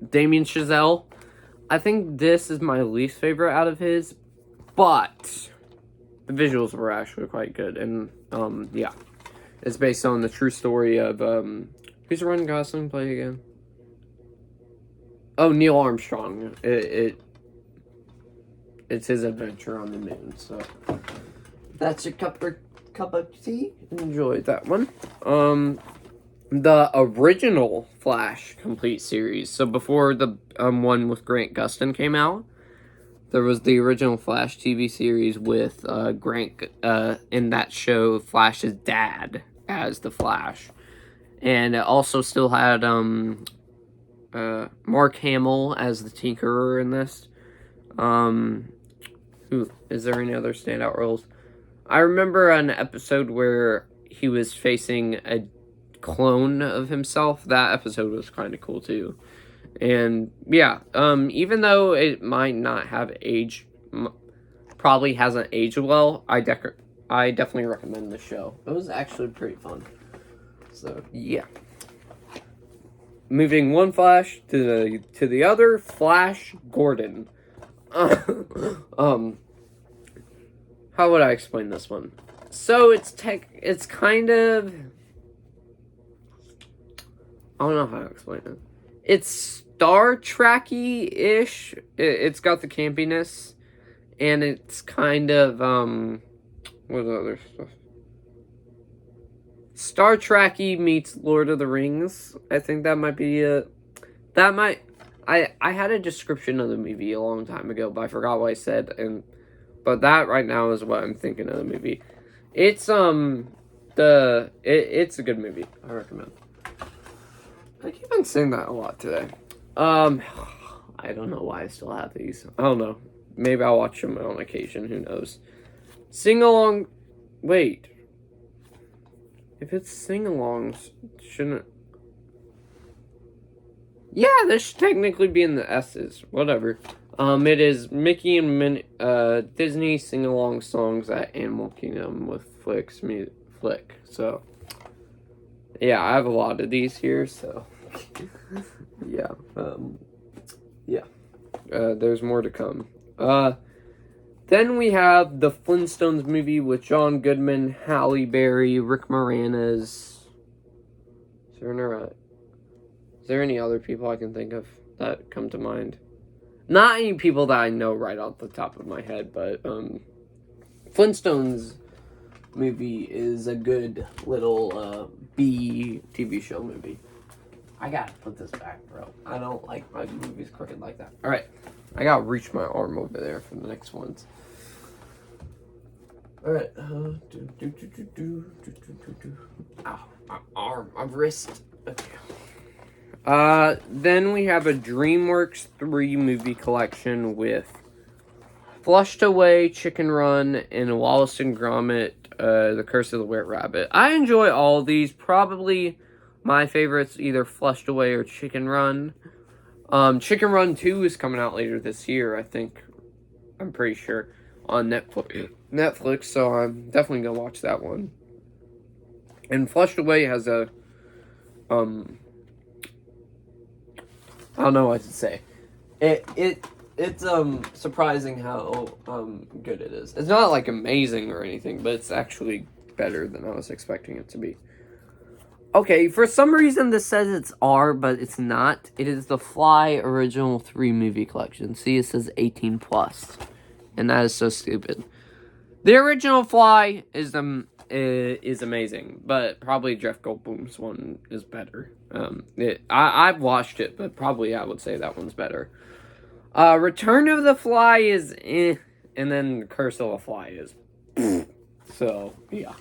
Damien Chazelle. I think this is my least favorite out of his, but the visuals were actually quite good, and, yeah. It's based on the true story of who's Ryan Gosling play again? Oh, Neil Armstrong. It's his adventure on the moon. So that's your cup of tea. Enjoyed that one. The original Flash complete series. So before the one with Grant Gustin came out, there was the original Flash TV series with Grant in that show, Flash's dad as the Flash, and it also still had Mark Hamill as the Tinkerer in this. Who is there any other standout roles? I remember an episode where he was facing a clone of himself. That episode was kind of cool too. And yeah, even though it might not have aged, probably hasn't aged well, I definitely recommend the show. It was actually pretty fun. So yeah. Moving one Flash to the other, Flash Gordon. How would I explain this one? So it's kind of, I don't know how to explain it. It's Star Trek-y-ish. It's got the campiness, and it's kind of what other stuff? Star Trek-y meets Lord of the Rings. I think that might be it. I had a description of the movie a long time ago, but I forgot what I said, but that right now is what I'm thinking of the movie. It's it's a good movie. I recommend. I keep on saying that a lot today. I don't know why I still have these. I don't know. Maybe I'll watch them on occasion. Who knows? Sing along. Wait. If it's sing-alongs, shouldn't... Yeah, this should technically be in the S's. Whatever. It is Mickey and Disney sing-along songs at Animal Kingdom with Flick. So, yeah, I have a lot of these here, so... yeah. There's more to come. Then we have the Flintstones movie with John Goodman, Halle Berry, Rick Moranis. Is there any other people I can think of that come to mind? Not any people that I know right off the top of my head, but Flintstones movie is a good little B TV show movie. I gotta put this back, bro. I don't like my movies crooked like that. Alright. I gotta reach my arm over there for the next ones. Alright. Ow, my arm, my wrist. Okay. Then we have a DreamWorks 3 movie collection with Flushed Away, Chicken Run, and Wallace and Gromit, The Curse of the Were Rabbit. I enjoy all of these. Probably my favorites, either Flushed Away or Chicken Run. Chicken Run 2 is coming out later this year, I think. I'm pretty sure. On Netflix, so I'm definitely gonna watch that one. And Flushed Away has a, I don't know what to say. It's surprising how good it is. It's not like amazing or anything, but it's actually better than I was expecting it to be. Okay, for some reason this says it's R, but it's not. It is the Fly Original 3 movie collection. See, it says 18 plus, and that is so stupid. The original Fly is amazing, but probably Jeff Goldblum's one is better. I've watched it, but probably I would say that one's better. Return of the Fly is eh, and then Curse of the Fly is so yeah.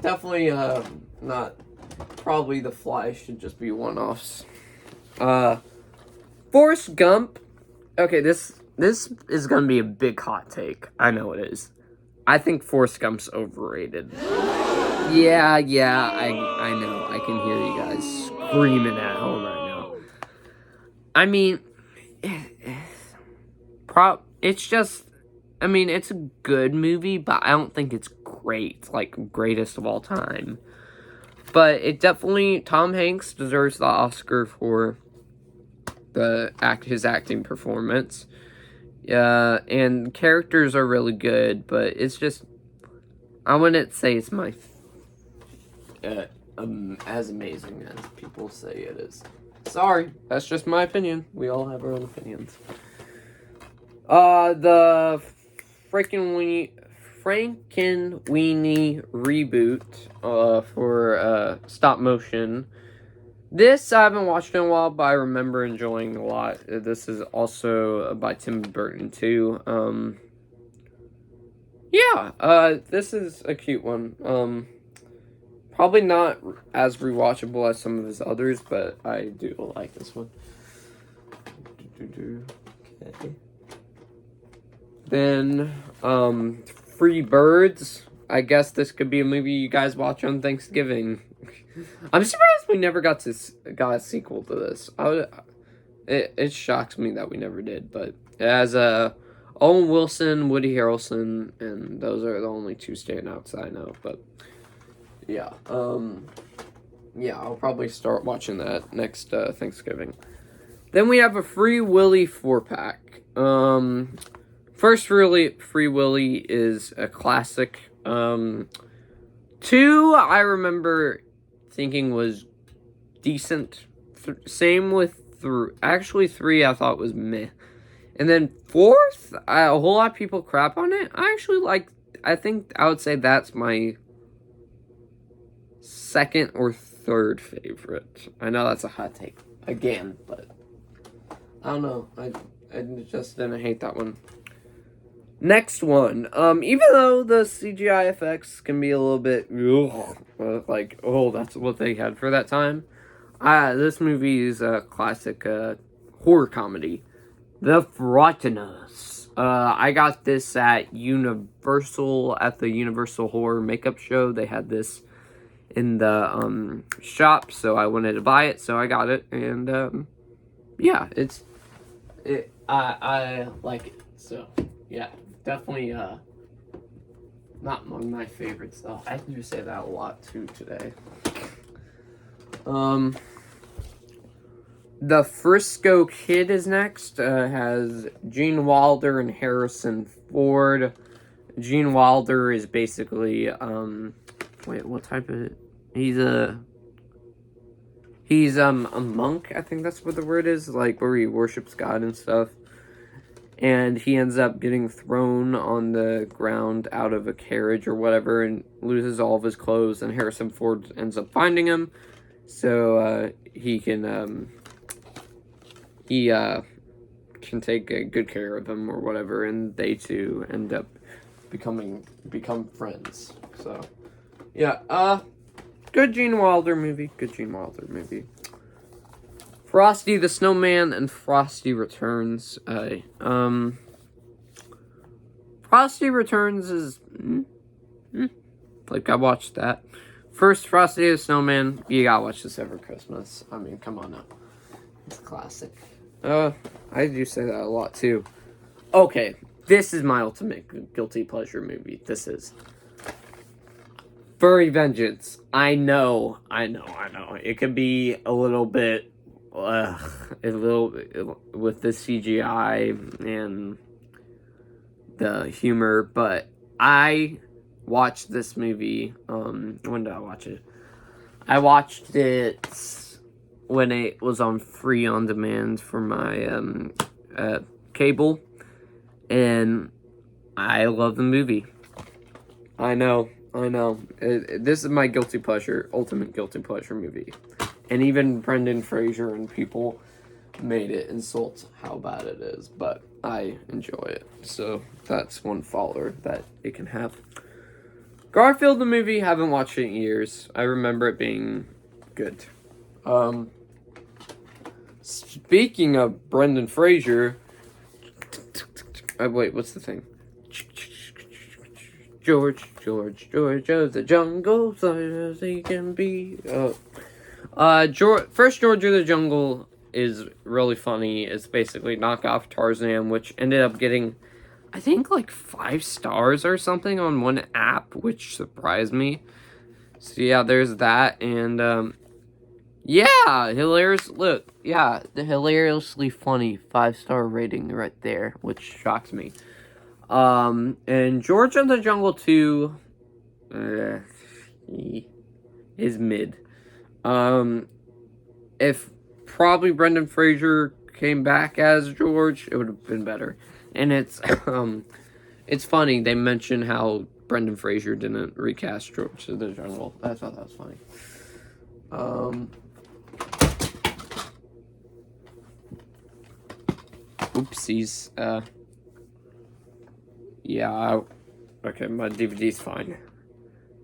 Definitely not. Probably the Fly should just be one-offs. Forrest Gump. Okay, this is gonna be a big hot take. I know it is. I think Forrest Gump's overrated. Yeah, I know. I can hear you guys screaming at home right now. I mean, it's just, I mean, it's a good movie, but I don't think it's great, like greatest of all time. But it definitely, Tom Hanks deserves the Oscar for his acting performance. And characters are really good, but it's just, I wouldn't say it's my as amazing as people say it is. Sorry, that's just my opinion. We all have our own opinions. The Frankenweenie reboot for stop motion. This I haven't watched in a while, but I remember enjoying a lot. This is also by Tim Burton too. This is a cute one. Probably not as rewatchable as some of his others, but I do like this one. Okay. Then, Free Birds. I guess this could be a movie you guys watch on Thanksgiving. I'm surprised we never got a sequel to this. It shocks me that we never did, but it has Owen Wilson, Woody Harrelson, and those are the only two standouts I know. But yeah, I'll probably start watching that next Thanksgiving. Then we have a Free Willy 4-pack. First, Free Willy is a classic. 2, I remember thinking was decent. Same with 3. Actually, 3 I thought was meh. And then 4th, a whole lot of people crap on it. I think I would say that's my second or third favorite. I know that's a hot take again, but I don't know. I just didn't hate that one. Next one. Even though the CGI effects can be a little bit that's what they had for that time. This movie is a classic horror comedy. The Frighteners. I got this at Universal, at the Universal Horror Makeup Show. They had this in the shop, so I wanted to buy it, so I got it, and I like it. So yeah, definitely not among my favorites though. I do say that a lot too today. The Frisco Kid is next. Has Gene Wilder and Harrison Ford. Gene Wilder is basically what type of... He's a monk, I think that's what the word is, like where he worships God and stuff. And he ends up getting thrown on the ground out of a carriage or whatever and loses all of his clothes, and Harrison Ford ends up finding him so he can take good care of him or whatever, and they two end up become friends. So yeah, good Gene Wilder movie. Frosty the Snowman and Frosty Returns. Frosty Returns is like, I watched that. First, Frosty the Snowman, you gotta watch this every Christmas. I mean, come on now. It's a classic. I do say that a lot too. Okay, this is my ultimate guilty pleasure movie. This is Furry Vengeance. I know. It could be a little bit with the CGI and the humor, but I watched this movie. When did I watch it? I watched it when it was on free on demand for my cable, and I love the movie. I know. This is my guilty pleasure, ultimate guilty pleasure movie. And even Brendan Fraser and people made it insult how bad it is, but I enjoy it. So that's one follower that it can have. Garfield the movie, haven't watched it in years. I remember it being good. Speaking of Brendan Fraser, wait, what's the thing? George of the jungle, as he can be. First George of the Jungle is really funny. It's basically knockoff Tarzan, which ended up getting, I think, like 5 stars or something on one app, which surprised me. So yeah, there's that, and hilarious. Look, yeah, the hilariously funny 5-star rating right there, which shocks me. And George of the Jungle 2, he is mid. If probably Brendan Fraser came back as George, it would have been better. And it's funny they mention how Brendan Fraser didn't recast George the General. I thought that was funny. Oopsies. Yeah. Okay, my DVD's fine.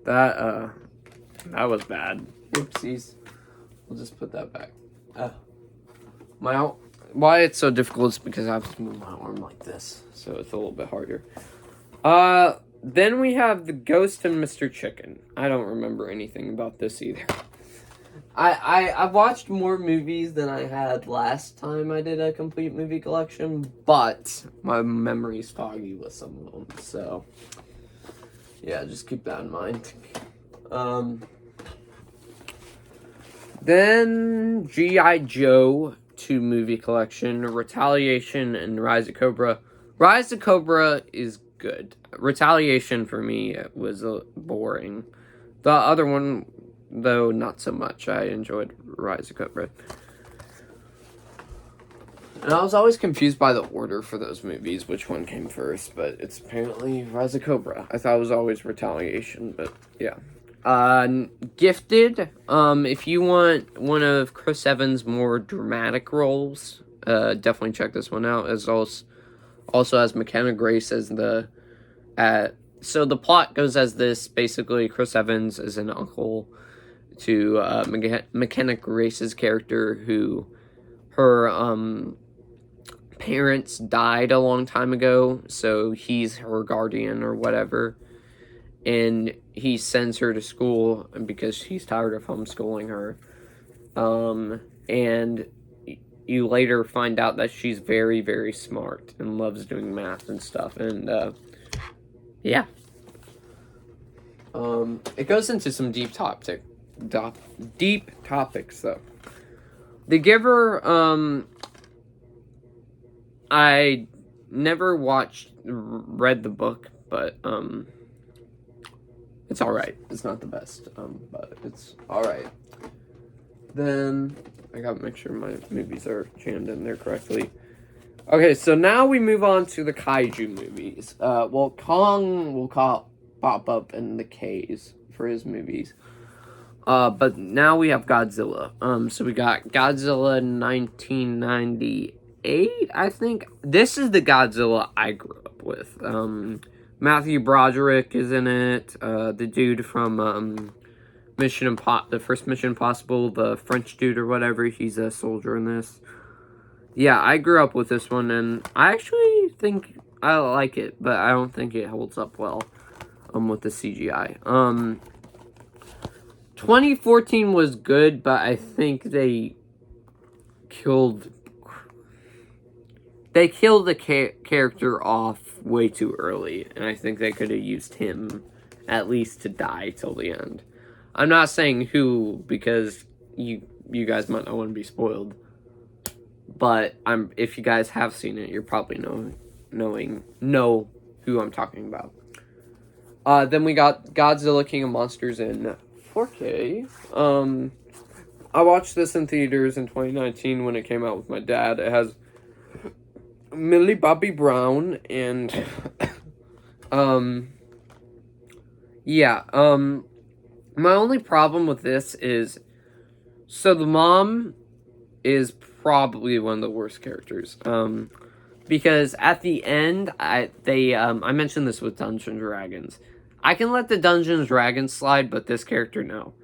That was bad. Oopsies. We'll just put that back. Why it's so difficult is because I have to move my arm like this, so it's a little bit harder. Then we have The Ghost and Mr. Chicken. I don't remember anything about this either. I've watched more movies than I had last time I did a complete movie collection, but my memory's foggy with some of them, so yeah, just keep that in mind. Then G.I. Joe 2 movie collection, Retaliation and Rise of Cobra. Rise of Cobra is good. Retaliation for me was boring. The other one, though, not so much. I enjoyed Rise of Cobra. And I was always confused by the order for those movies, which one came first, but it's apparently Rise of Cobra. I thought it was always Retaliation, but yeah. Gifted, if you want one of Chris Evans' more dramatic roles, definitely check this one out, as also has McKenna Grace as so the plot goes as this: basically Chris Evans is an uncle to McKenna Grace's character, who her parents died a long time ago, so he's her guardian or whatever, and he sends her to school because he's tired of homeschooling her, and you later find out that she's very, very smart and loves doing math and stuff, and yeah. It goes into some deep topics though. The Giver, I never read the book, but it's alright. It's not the best, but it's alright. Then I gotta make sure my movies are jammed in there correctly. Okay, so now we move on to the kaiju movies. Kong will pop up in the K's for his movies. But now we have Godzilla. So we got Godzilla 1998, I think. This is the Godzilla I grew up with. Matthew Broderick is in it. The dude from the first Mission Impossible, the French dude or whatever, he's a soldier in this. Yeah, I grew up with this one, and I actually think I like it, but I don't think it holds up well with the CGI. 2014 was good, but I think they killed the character off way too early, and I think they could have used him at least to die till the end. I'm not saying who, because you guys might not want to be spoiled, but if you guys have seen it, you're probably know who I'm talking about. Then we got Godzilla King of Monsters in 4K. I watched this in theaters in 2019 when it came out with my dad. It has Millie Bobby Brown and my only problem with this is, so the mom is probably one of the worst characters, because at the end, I mentioned this with Dungeons and Dragons. I can let the Dungeons and Dragons slide, but this character, no.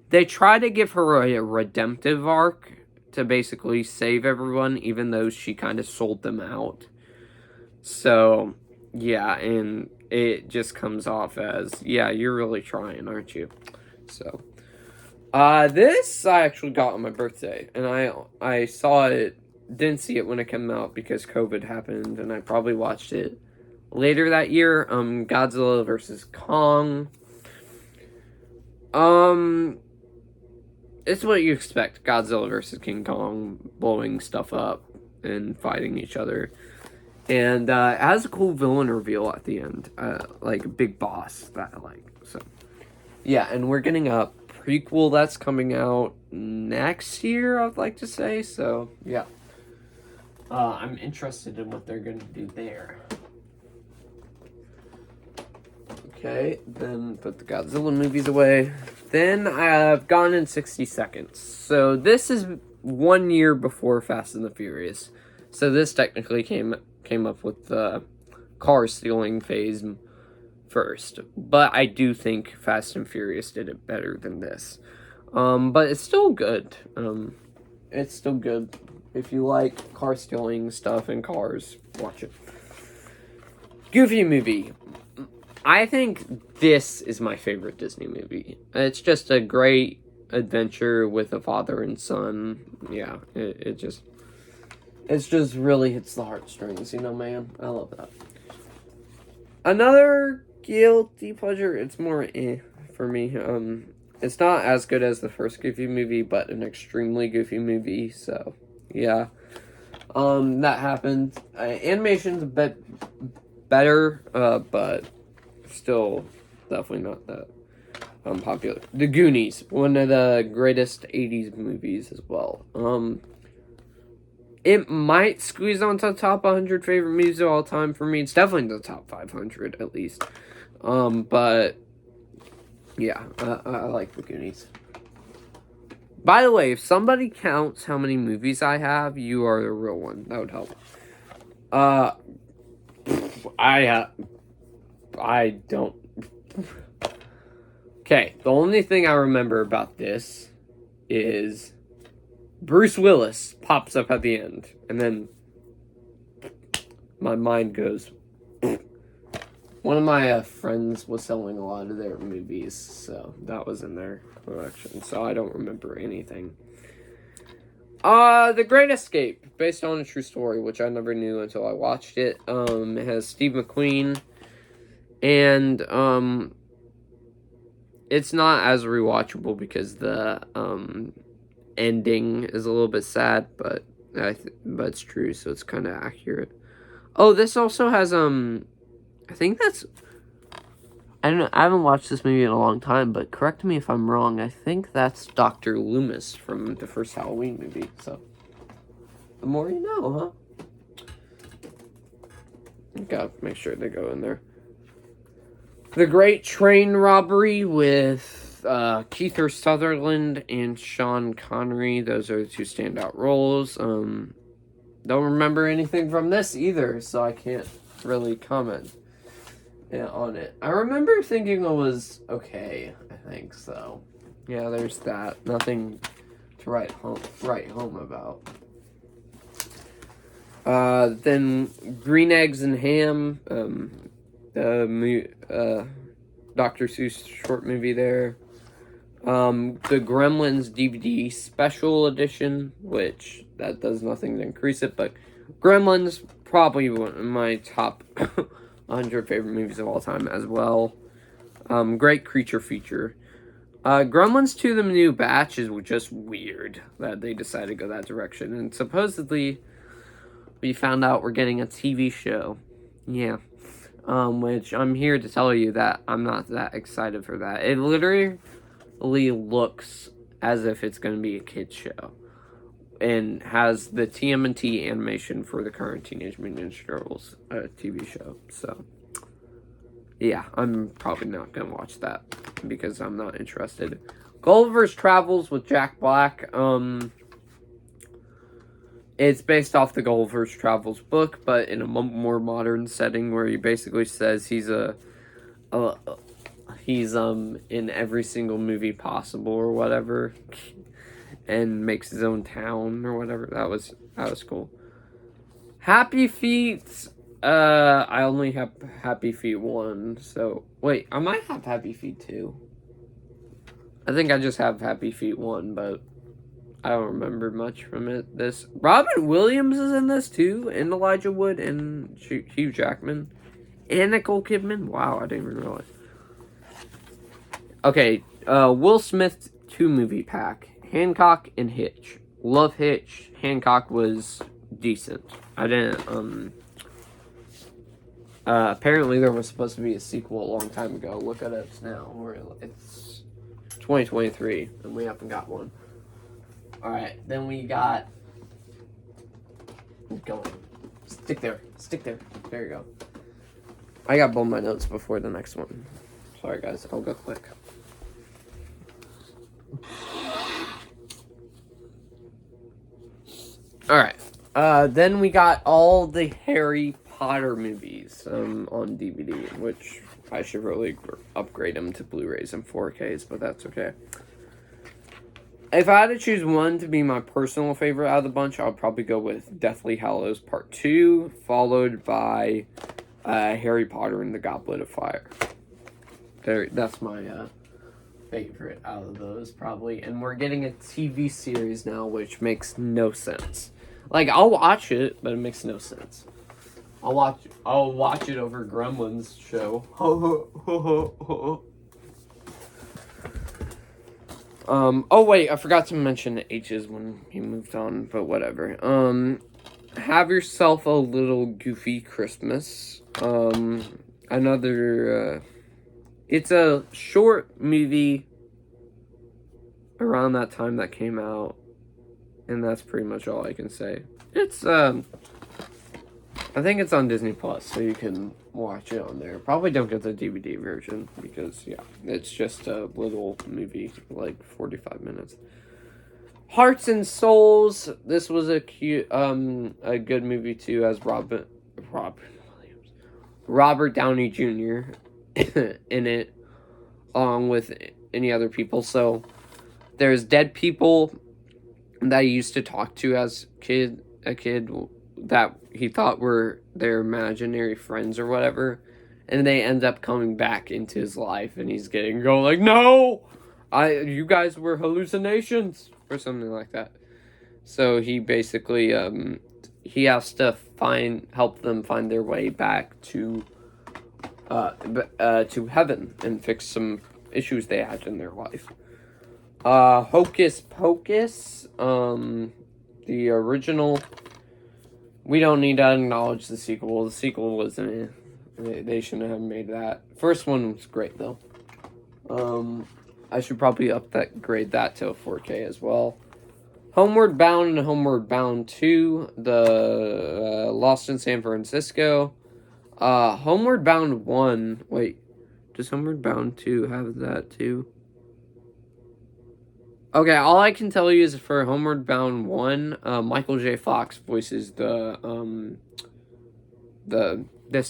They try to give her a redemptive arc to basically save everyone, even though she kind of sold them out. So, yeah, and it just comes off as, yeah, you're really trying, aren't you? So, this I actually got on my birthday, and I saw it, didn't see it when it came out because COVID happened, and I probably watched it later that year. Godzilla vs. Kong. It's what you expect. Godzilla versus King Kong, blowing stuff up and fighting each other. And it has a cool villain reveal at the end. Like a big boss that I like. So, Yeah, and we're getting a prequel that's coming out next year, I'd like to say. So, yeah. I'm interested in what they're going to do there. Okay, then put the Godzilla movies away. Then I've Gone in 60 Seconds. So this is 1 year before Fast and the Furious. So this technically came up with the car stealing phase first. But I do think Fast and Furious did it better than this. But it's still good. It's still good. If you like car stealing stuff and cars, watch it. Goofy movie. I think this is my favorite Disney movie. It's just a great adventure with a father and son. Yeah, it just really hits the heartstrings, man. I love that. Another guilty pleasure. It's more for me. It's not as good as the first Goofy movie, but an extremely Goofy movie. So, yeah. That happened. Animation's a bit better, but still definitely not that popular. The Goonies, one of the greatest 80s movies as well. It might squeeze onto the top 100 favorite movies of all time for me. It's definitely in the top 500 at least. But yeah, I like the Goonies. By the way, if somebody counts how many movies I have, you are the real one. That would help. I don't. Okay, the only thing I remember about this is Bruce Willis pops up at the end, and then my mind goes. One of my friends was selling a lot of their movies, so that was in their collection, so I don't remember anything. The Great Escape, based on a true story, which I never knew until I watched it. It has Steve McQueen, and it's not as rewatchable because the ending is a little bit sad, but but it's true, so it's kind of accurate. Oh, this also has I think that's. I don't know. I haven't watched this movie in a long time, but correct me if I'm wrong. I think that's Dr. Loomis from the first Halloween movie. So, the more you know, huh? Gotta make sure they go in there. The Great Train Robbery with Kiefer Sutherland and Sean Connery. Those are the two standout roles. Don't remember anything from this either, so I can't really comment on it. I remember thinking it was okay, I think so. Yeah, there's that. Nothing to write home about. Then Green Eggs and Ham, Dr. Seuss short movie there. The Gremlins DVD special edition, which that does nothing to increase it, but Gremlins probably one of my top 100 favorite movies of all time as well. Great creature feature. Gremlins 2 The New Batch is just weird that they decided to go that direction. And supposedly, we found out we're getting a TV show. Yeah. Which I'm here to tell you that I'm not that excited for that. It literally looks as if it's going to be a kid's show. And has the TMNT animation for the current Teenage Mutant Ninja Turtles TV show. So, yeah, I'm probably not going to watch that because I'm not interested. Gulliver's Travels with Jack Black. It's based off the Gulliver's Travels book, but in a more modern setting where he basically says he's in every single movie possible or whatever. And makes his own town or whatever. That was cool. Happy Feet. I only have Happy Feet 1. So wait, I might have Happy Feet 2. I think I just have Happy Feet 1, but I don't remember much from it. This Robin Williams is in this too, and Elijah Wood and Hugh Jackman and Nicole Kidman. Wow, I didn't even realize. Okay, Will Smith 2 movie pack. Hancock and Hitch. Love Hitch. Hancock was decent. I didn't, apparently there was supposed to be a sequel a long time ago. Look at it now, where it's 2023, and we haven't got one. Alright, then we got... Go on. Stick there. There you go. I got both my notes before the next one. Sorry, guys. I'll go quick. Alright. Then we got all the Harry Potter movies on DVD, which I should really upgrade them to Blu-rays and 4Ks, but that's okay. If I had to choose one to be my personal favorite out of the bunch, I'll probably go with Deathly Hallows Part 2, followed by Harry Potter and the Goblet of Fire. That's my favorite out of those, probably. And we're getting a TV series now, which makes no sense. Like, I'll watch it, but it makes no sense. I'll watch it over Gremlins show. Oh wait, I forgot to mention H's when he moved on, but whatever. Have Yourself a Little Goofy Christmas. It's a short movie around that time that came out, and that's pretty much all I can say. It's, I think it's on Disney Plus, so you can watch it on there. Probably don't get the DVD version, because, yeah, it's just a little movie, like 45 minutes. Hearts and Souls. This was a cute, a good movie, too, as Robert Downey Jr. in it, along with any other people. So, there's dead people that he used to talk to as a kid that he thought were their imaginary friends or whatever, and they end up coming back into his life, and he's going like, no, you guys were hallucinations, or something like that. So he basically he has to help them find their way back to heaven and fix some issues they had in their life. Hocus Pocus, the original. We don't need to acknowledge the sequel. The sequel wasn't. They shouldn't have made that. First one was great though. I should probably upgrade that to a 4K as well. Homeward Bound and Homeward Bound 2, the Lost in San Francisco. Homeward Bound 1. Wait, does Homeward Bound 2 have that too? Okay, all I can tell you is for Homeward Bound 1, Michael J. Fox voices this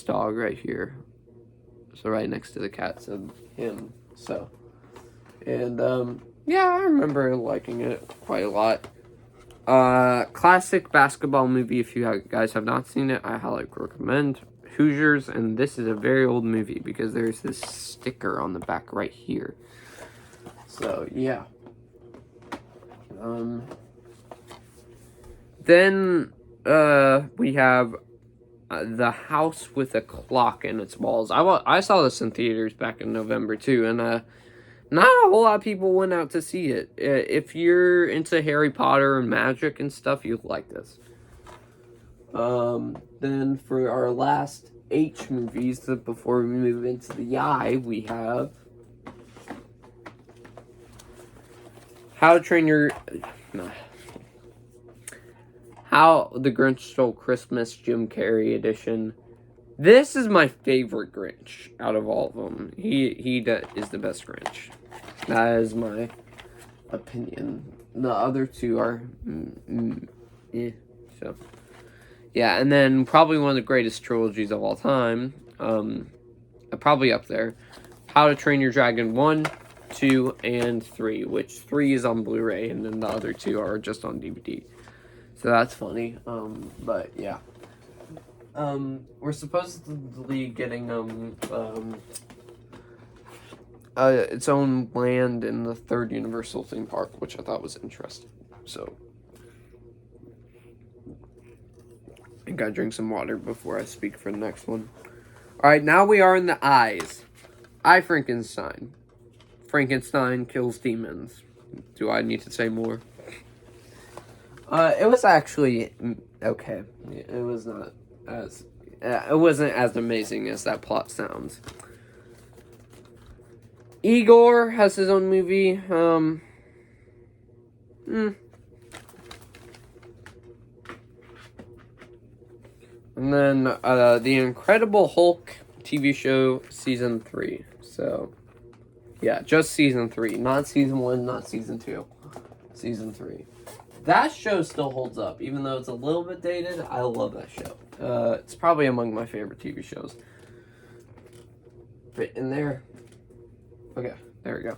dog right here. So right next to the cat, so him. So, and yeah, I remember liking it quite a lot. Classic basketball movie. If you guys have not seen it, I highly recommend. Hoosiers, and this is a very old movie because there's this sticker on the back right here. So yeah. Then we have The House with a Clock in Its Walls. I saw this in theaters back in November too, and not a whole lot of people went out to see it. If you're into Harry Potter and magic and stuff, you'll like this. Then for our last H movies, before we move into the I, we have How the Grinch Stole Christmas, Jim Carrey edition. This is my favorite Grinch out of all of them. He is the best Grinch. That is my opinion. The other two are, so yeah. And then probably one of the greatest trilogies of all time. Probably up there. How to Train Your Dragon 1, 2, and 3, which 3 is on Blu-ray, and then the other 2 are just on DVD. So that's funny. But yeah. We're supposedly getting its own land in the third Universal theme park, which I thought was interesting. So I gotta drink some water before I speak for the next one. Alright, now we are in the I's. I, Frankenstein. Frankenstein kills demons. Do I need to say more? It was actually okay. It was not as it wasn't as amazing as that plot sounds. Igor has his own movie. And then The Incredible Hulk TV show season 3. So, yeah, just season 3, not season 1, not season 2, season 3. That show still holds up, even though it's a little bit dated. I love that show. It's probably among my favorite TV shows. Fit in there. Okay, there we go.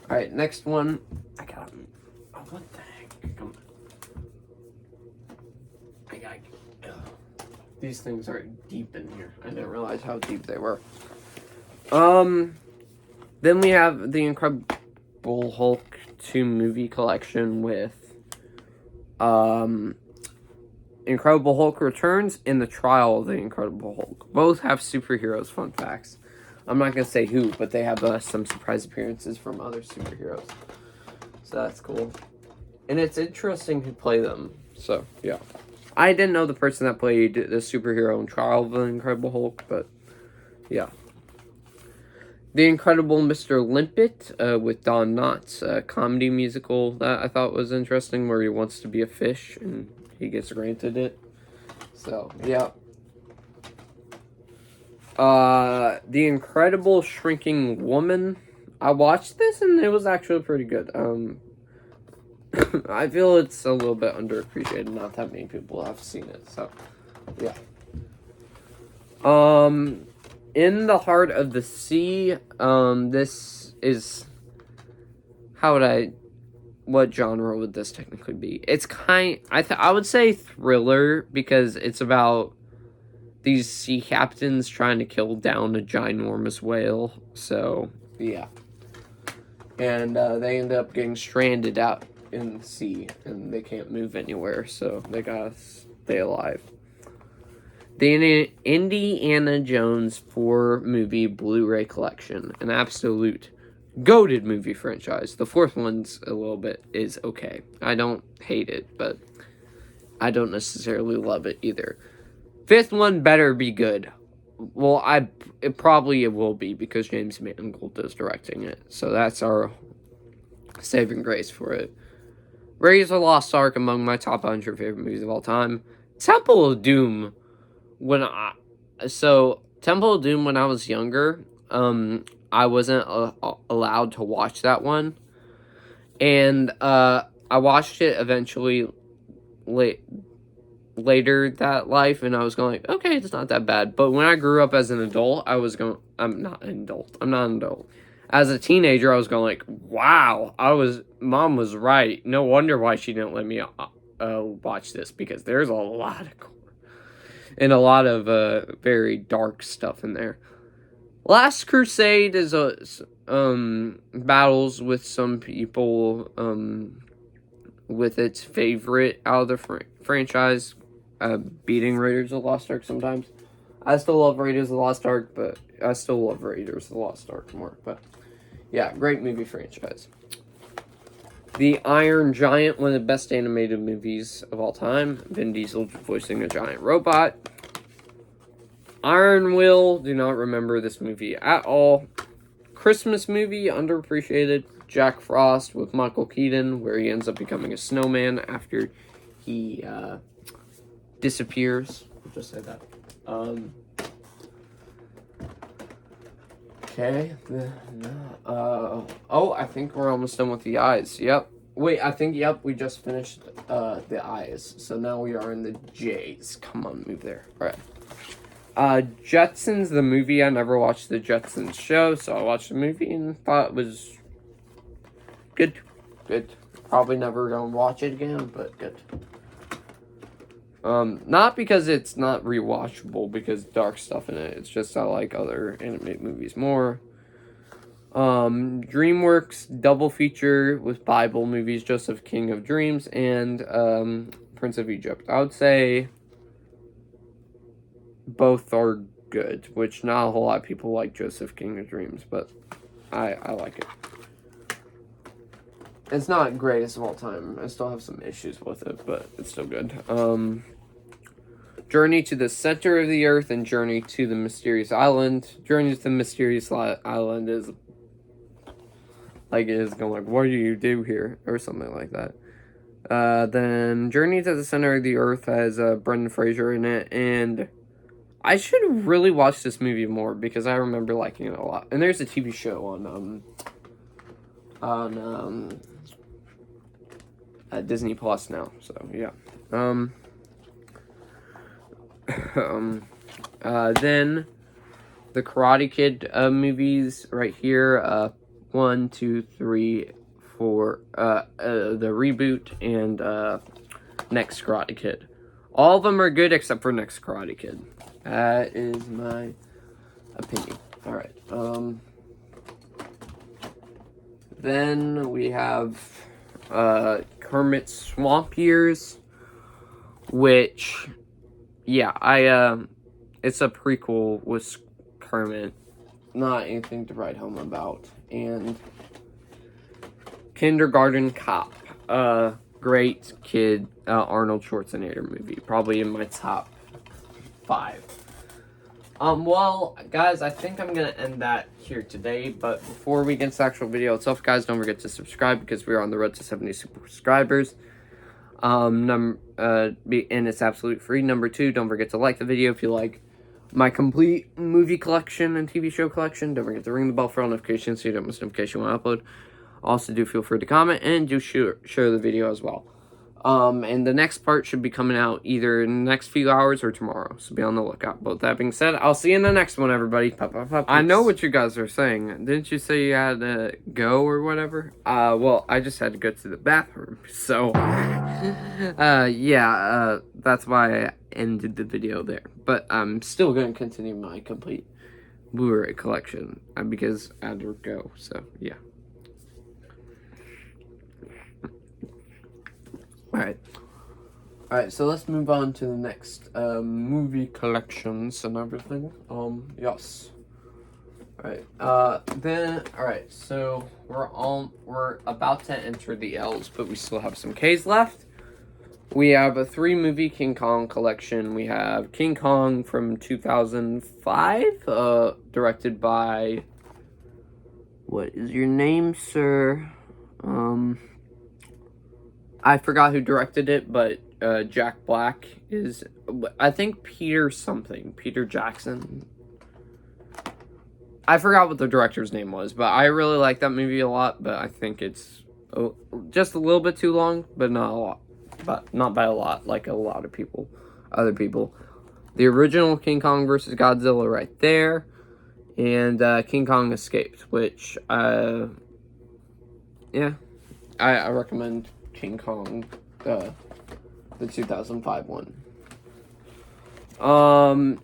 All right, next one. I got. Oh, what the heck? Come on. I got. These things are deep in here. I didn't realize how deep they were. Then we have the Incredible Hulk 2 movie collection with Incredible Hulk Returns and The Trial of the Incredible Hulk. Both have superheroes, fun facts. I'm not going to say who, but they have some surprise appearances from other superheroes. So that's cool. And it's interesting to play them. So, yeah. I didn't know the person that played the superhero in Trial of the Incredible Hulk, but yeah. The Incredible Mr. Limpet with Don Knotts, a comedy musical that I thought was interesting, where he wants to be a fish and he gets granted it. So, yeah. The Incredible Shrinking Woman. I watched this and it was actually pretty good. I feel it's a little bit underappreciated. Not that many people have seen it, so yeah. In the Heart of the Sea. This is what genre would this technically be? It's I would say thriller, because it's about these sea captains trying to kill down a ginormous whale. So yeah, and they end up getting stranded out in the sea, and they can't move anywhere, so they gotta stay alive. The Indiana Jones 4 movie Blu-ray collection, an absolute goated movie franchise. The fourth one's is okay. I don't hate it, but I don't necessarily love it either. Fifth one better be good. Well, it probably will be, because James Mangold is directing it, so that's our saving grace for it. Raiders of the Lost Ark, among my top 100 favorite movies of all time. Temple of Doom, when I was younger, I wasn't allowed to watch that one, and I watched it eventually later that life, and I was going like, okay, it's not that bad. But when I grew up as an adult, I'm not an adult. As a teenager, I was going like, wow, Mom was right. No wonder why she didn't let me watch this, because there's a lot of gore and a lot of very dark stuff in there. Last Crusade is battles with some people with its favorite out of the franchise, beating Raiders of the Lost Ark sometimes. I still love Raiders of the Lost Ark, but I still love Raiders of the Lost Ark more. But yeah, great movie franchise. The Iron Giant, one of the best animated movies of all time. Vin Diesel voicing a giant robot. Iron Will, do not remember this movie at all. Christmas movie, underappreciated. Jack Frost with Michael Keaton, where he ends up becoming a snowman after he disappears. I'll just say that. Okay. I think we're almost done with the eyes. Yep. Wait, we just finished the eyes. So now we are in the J's. Come on, move there. All right. Jetsons, the movie. I never watched the Jetsons show, so I watched the movie and thought it was good. Probably never gonna watch it again, but good. Not because it's not rewatchable, because dark stuff in it. It's just I like other animated movies more. DreamWorks double feature with Bible movies, Joseph King of Dreams and Prince of Egypt. I would say both are good, which not a whole lot of people like Joseph King of Dreams, but I like it. It's not greatest of all time. I still have some issues with it, but it's still good. Journey to the Center of the Earth and Journey to the Mysterious Island. Journey to the Mysterious Island is like is going like, what do you do here, or something like that. Then Journey to the Center of the Earth has Brendan Fraser in it, and I should really watch this movie more because I remember liking it a lot. And there's a TV show on Disney Plus now, so yeah. Then the Karate Kid movies right here. 1, 2, 3, 4. The reboot and Next Karate Kid. All of them are good except for Next Karate Kid. That is my opinion. All right. Then we have Kermit's Swamp Years, which, yeah, it's a prequel with Kermit. Not anything to write home about. And Kindergarten Cop, great kid Arnold Schwarzenegger movie, probably in my top 5. Well, guys, I think I'm gonna end that here today, but before we get into the actual video itself, guys, don't forget to subscribe because we're on the road to 70 subscribers. And it's absolutely free. Number 2, don't forget to like the video if you like my complete movie collection and TV show collection. Don't forget to ring the bell for all notifications so you don't miss notification when I upload. Also, do feel free to comment and do share the video as well. And the next part should be coming out either in the next few hours or tomorrow, so be on the lookout. But with that being said, I'll see you in the next one, everybody. I know what you guys are saying. Didn't you say you had to go or whatever? Well, I just had to go to the bathroom, so yeah, that's why I ended the video there. But I'm still going to continue my complete Blu-ray collection because I had to go, so yeah. Alright, so let's move on to the next movie collections and everything. Yes. Alright, so we're about to enter the L's, but we still have some K's left. We have a 3-movie King Kong collection. We have King Kong from 2005, directed by, what is your name, sir? I forgot who directed it, but Jack Black is, I think Peter Jackson. I forgot what the director's name was, but I really like that movie a lot, but I think it's just a little bit too long, but not a lot. But not by a lot, like a lot of other people. The original King Kong vs. Godzilla right there, and King Kong Escaped, which, yeah, I recommend King Kong, the 2005 one.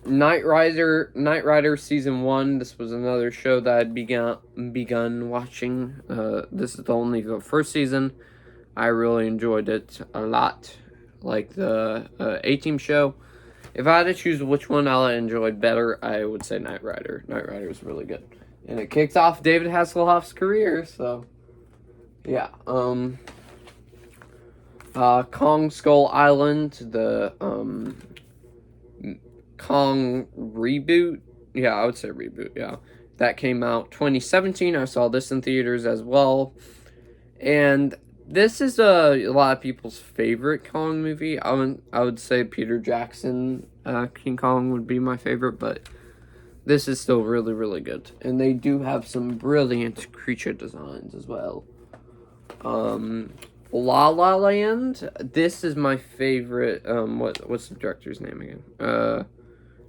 Knight Rider Season 1, this was another show that I'd begun watching. This is only the first season. I really enjoyed it a lot, like the A-Team show. If I had to choose which one I enjoyed better, I would say Knight Rider. Knight Rider is really good. And it kicks off David Hasselhoff's career, so yeah. Kong Skull Island, the Kong reboot. Yeah, I would say reboot, yeah. That came out 2017. I saw this in theaters as well. And this is a lot of people's favorite Kong movie. I would say Peter Jackson King Kong would be my favorite, but this is still really, really good. And they do have some brilliant creature designs as well. La La Land. This is my favorite. What's the director's name again?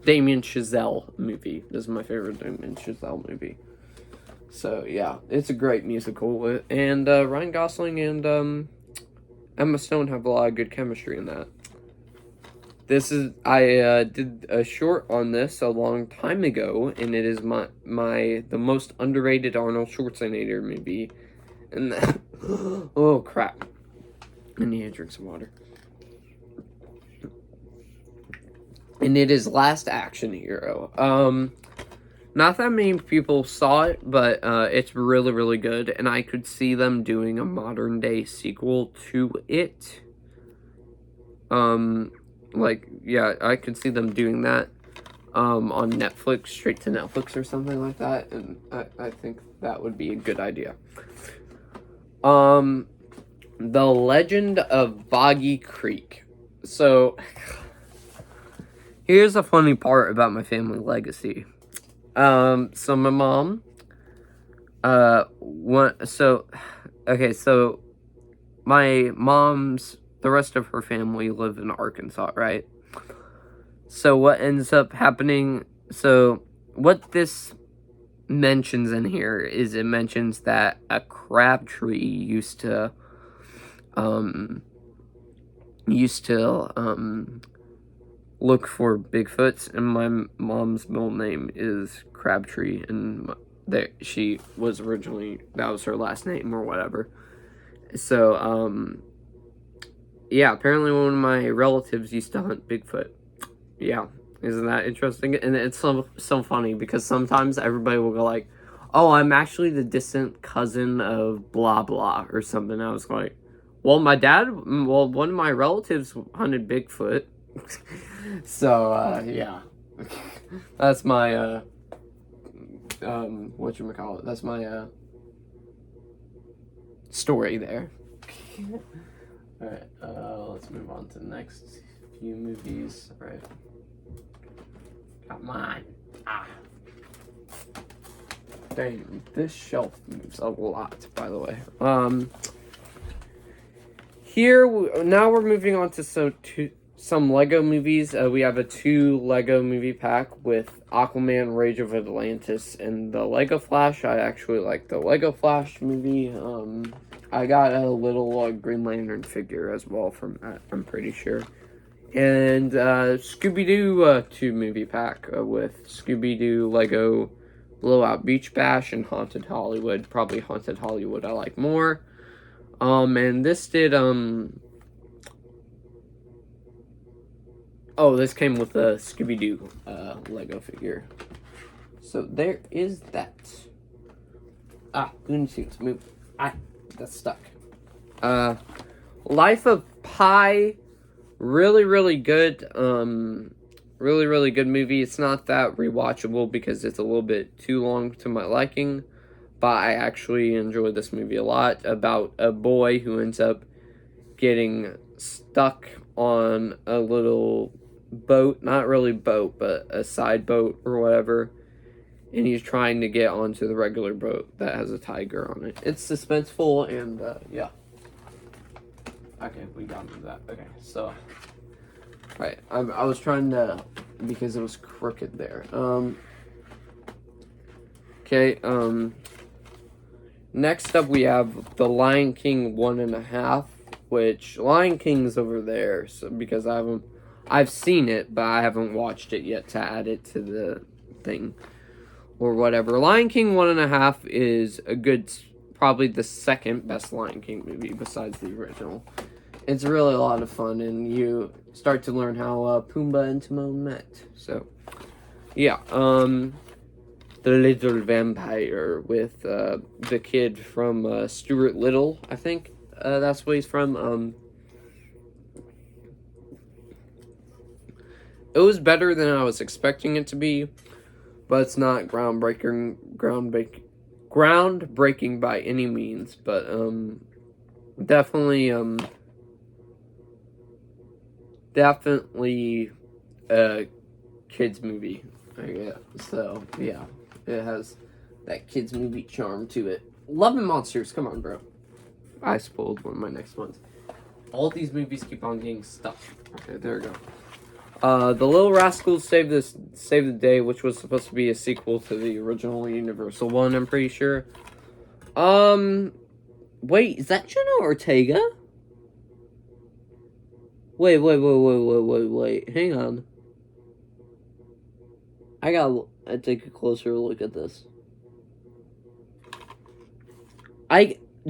Damien Chazelle movie. This is my favorite Damien Chazelle movie. So yeah, it's a great musical, and Ryan Gosling and Emma Stone have a lot of good chemistry in that. This is I did a short on this a long time ago, and it is the most underrated Arnold Schwarzenegger movie. And oh crap, I need to drink some water. And it is Last Action Hero. Not that many people saw it, but it's really, really good. And I could see them doing a modern day sequel to it. Yeah, I could see them doing that on Netflix, straight to Netflix or something like that. And I think that would be a good idea. The Legend of Boggy Creek. So, here's a funny part about my family legacy. So my mom, so my mom's, the rest of her family live in Arkansas, right? So what ends up happening, so what this mentions in here is it mentions that a Crabtree used to look for Bigfoots, and my mom's middle name is Crabtree, and she was originally, that was her last name or whatever. So yeah, apparently one of my relatives used to hunt Bigfoot. Yeah, isn't that interesting? And it's so funny because sometimes everybody will go like, oh, I'm actually the distant cousin of blah blah or something. I was like, well, one of my relatives hunted Bigfoot. So, yeah. That's my, whatchamacallit, that's my, story there. Alright, let's move on to the next few movies. Alright. Come on. Ah. Dang, this shelf moves a lot, by the way. Now we're moving on to some Lego movies. We have a 2 Lego movie pack with Aquaman, Rage of Atlantis, and the Lego Flash. I actually like the Lego Flash movie. I got a little Green Lantern figure as well from that, I'm pretty sure. And Scooby-Doo 2 movie pack with Scooby-Doo, Lego Blowout Beach Bash, and Haunted Hollywood. Probably Haunted Hollywood I like more. And this did, oh, this came with a Scooby-Doo Lego figure. So there is that. Looney Tunes, move. That's stuck. Life of Pi, really good. Really good movie. It's not that rewatchable because it's a little bit too long to my liking, but I actually enjoyed this movie a lot, about a boy who ends up getting stuck on a little boat, not really boat, but a side boat or whatever, and he's trying to get onto the regular boat that has a tiger on it. It's suspenseful, and yeah. Okay, we got into that. Okay, so right, I was trying to, because it was crooked there. Okay, next up we have The Lion King 1.5, which Lion King's over there, so because I've seen it, but I haven't watched it yet to add it to the thing or whatever. Lion King 1.5 is probably the second best Lion King movie besides the original. It's really a lot of fun, and you start to learn how Pumbaa and Timon met. So, yeah, The Little Vampire with the kid from Stuart Little, I think. That's where he's from. It was better than I was expecting it to be, but it's not groundbreaking by any means. But definitely a kids movie. Yeah. So yeah, it has that kids movie charm to it. Love and Monsters. Come on, bro. I spoiled one of my next ones. All these movies keep on getting stuck. Okay, there we go. The Little Rascals Save the Day, which was supposed to be a sequel to the original Universal one, I'm pretty sure. Wait, is that Jenna Ortega? Wait, hang on. I gotta take a closer look at this.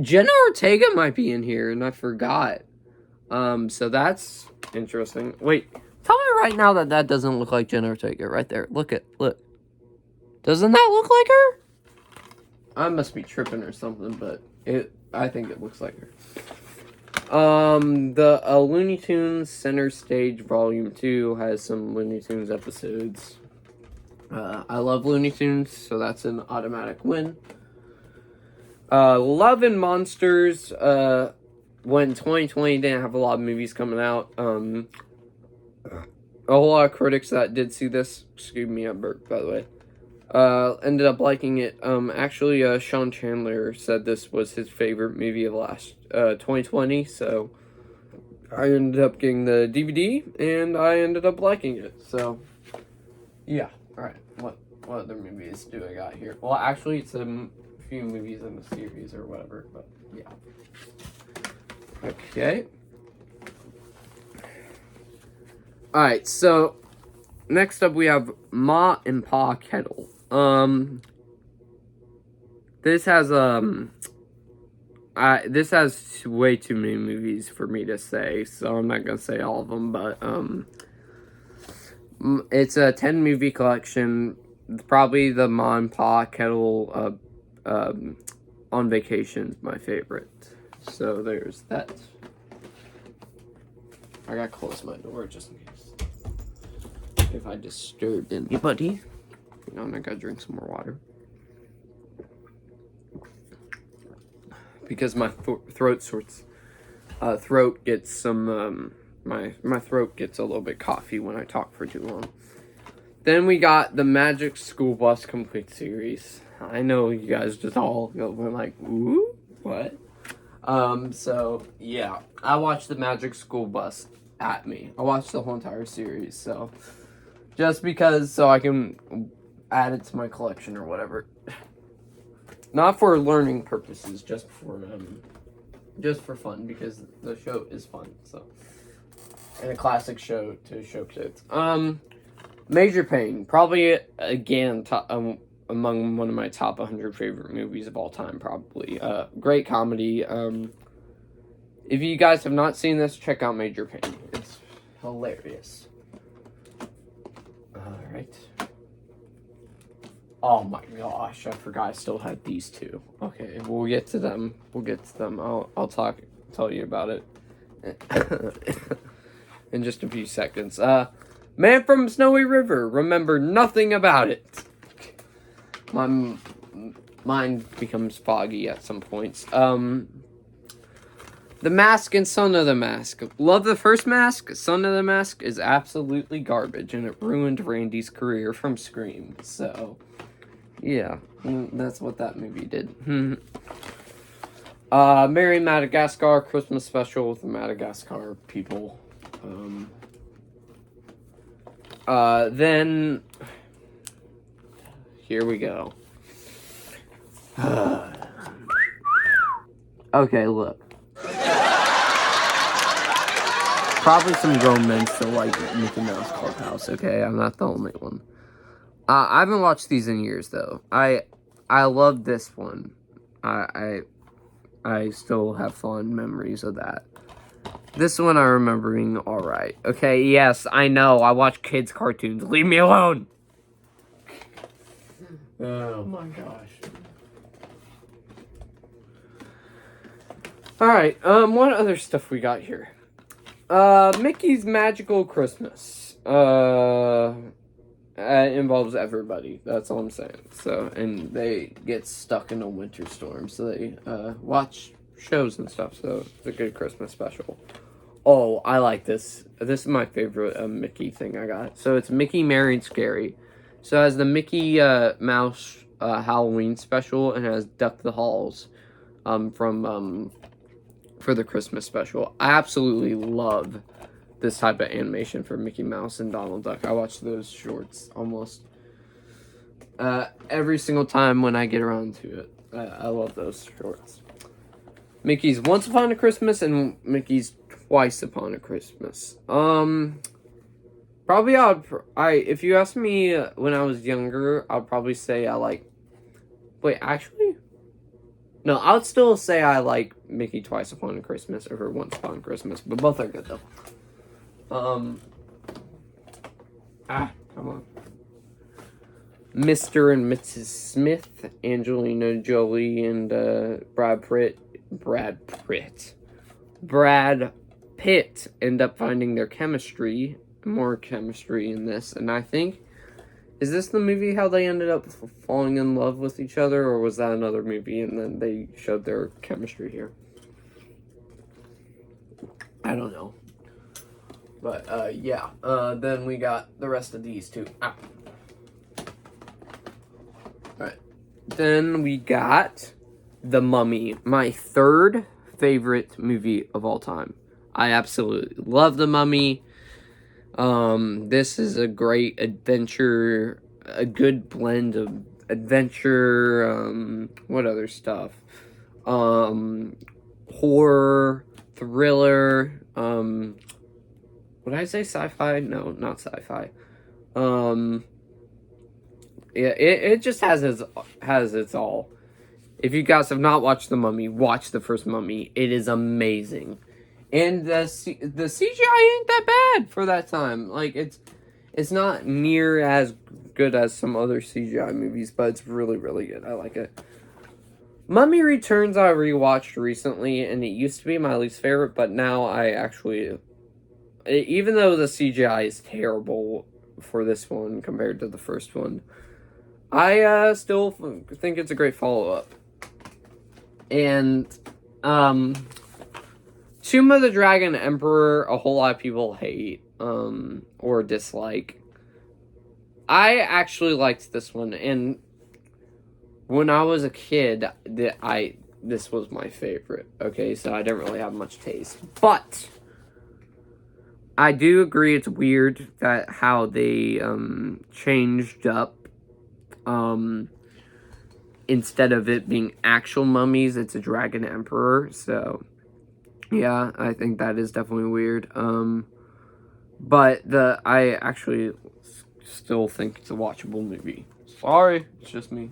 Jenna Ortega might be in here, and I forgot. So that's interesting. Wait, tell me right now that doesn't look like Jenna Ortega right there. Look. Doesn't that look like her? I must be tripping or something, but I think it looks like her. The Looney Tunes Center Stage Volume 2 has some Looney Tunes episodes. I love Looney Tunes, so that's an automatic win. Love and Monsters, when 2020 didn't have a lot of movies coming out, a whole lot of critics that did see this, excuse me, I burped, by the way, ended up liking it. Actually, Sean Chandler said this was his favorite movie of last, 2020, so I ended up getting the DVD, and I ended up liking it, so, yeah, alright, what other movies do I got here? Well, actually, it's a few movies in the series or whatever, but, yeah. Okay. Alright, so next up we have Ma and Pa Kettle. This has this has way too many movies for me to say, so I'm not gonna say all of them, but it's a 10 movie collection. Probably the Ma and Pa Kettle on Vacation is my favorite. So there's that. I gotta close my door just in case. If I disturbed anybody. You know, and I gotta drink some more water. Because my throat gets some, my throat gets a little bit coffee when I talk for too long. Then we got the Magic School Bus Complete Series. I know you guys just all were like, ooh, what? So, yeah. I watched the Magic School Bus at me. I watched the whole entire series, so. Just because, so I can add it to my collection or whatever. Not for learning purposes, just for fun, because the show is fun, so. And a classic show to show kids. Major Pain, probably, again, among one of my top 100 favorite movies of all time, probably. Great comedy. If you guys have not seen this, check out Major Pain. It's hilarious. Alright. Oh my gosh, I forgot I still had these two. Okay, we'll get to them. I'll tell you about it in just a few seconds. Man from Snowy River, remember nothing about it. My mind becomes foggy at some points. The Mask and Son of the Mask. Love the first Mask. Son of the Mask is absolutely garbage, and it ruined Randy's career from Scream. So, yeah, that's what that movie did. Merry Madagascar Christmas special with the Madagascar people. Then here we go. Okay, look. Probably some grown men still like Mickey Mouse Clubhouse, okay? I'm not the only one. I haven't watched these in years, though. I love this one. I still have fond memories of that. This one I remember being alright. Okay, yes, I know. I watch kids' cartoons. Leave me alone! Oh my gosh. Alright, what other stuff we got here? Mickey's Magical Christmas. Involves everybody. That's all I'm saying. So, and they get stuck in a winter storm, so they, watch shows and stuff, so it's a good Christmas special. Oh, I like this. This is my favorite, Mickey thing I got. So it's Mickey Merry and Scary. So it has the Mickey, Mouse, Halloween special, and it has Duck the Halls, for the Christmas special. I absolutely love this type of animation for Mickey Mouse and Donald Duck. I watch those shorts almost every single time when I get around to it. I love those shorts. Mickey's Once Upon a Christmas and Mickey's Twice Upon a Christmas. Probably if you ask me when I was younger, I'd probably say I like. Wait, actually. No, I would still say I like Mickey Twice Upon a Christmas over Once Upon a Christmas, but both are good though. Come on. Mr. and Mrs. Smith, Angelina Jolie, and Brad Pitt end up finding their chemistry, more chemistry in this, and I think Is this the movie how they ended up falling in love with each other, or was that another movie and then they showed their chemistry here? I don't know. But, yeah. Then we got the rest of these two. Ah. Alright. Then we got The Mummy, my third favorite movie of all time. I absolutely love The Mummy. This is a great adventure, a good blend of adventure, what other stuff? Horror, thriller, would I say sci-fi? No, not sci-fi. Yeah, it just has its all. If you guys have not watched The Mummy, watch the first Mummy. It is amazing. And the CGI ain't that bad for that time. Like, it's not near as good as some other CGI movies, but it's really, really good. I like it. Mummy Returns I rewatched recently, and it used to be my least favorite, but now I actually... Even though the CGI is terrible for this one compared to the first one, I still think it's a great follow-up. And, Tomb of the Dragon Emperor, a whole lot of people hate, or dislike. I actually liked this one, and when I was a kid, this was my favorite, okay? So I didn't really have much taste. But I do agree it's weird that how they, changed up, instead of it being actual mummies, it's a dragon emperor, so... Yeah, I think that is definitely weird. But I actually still think it's a watchable movie. Sorry, it's just me.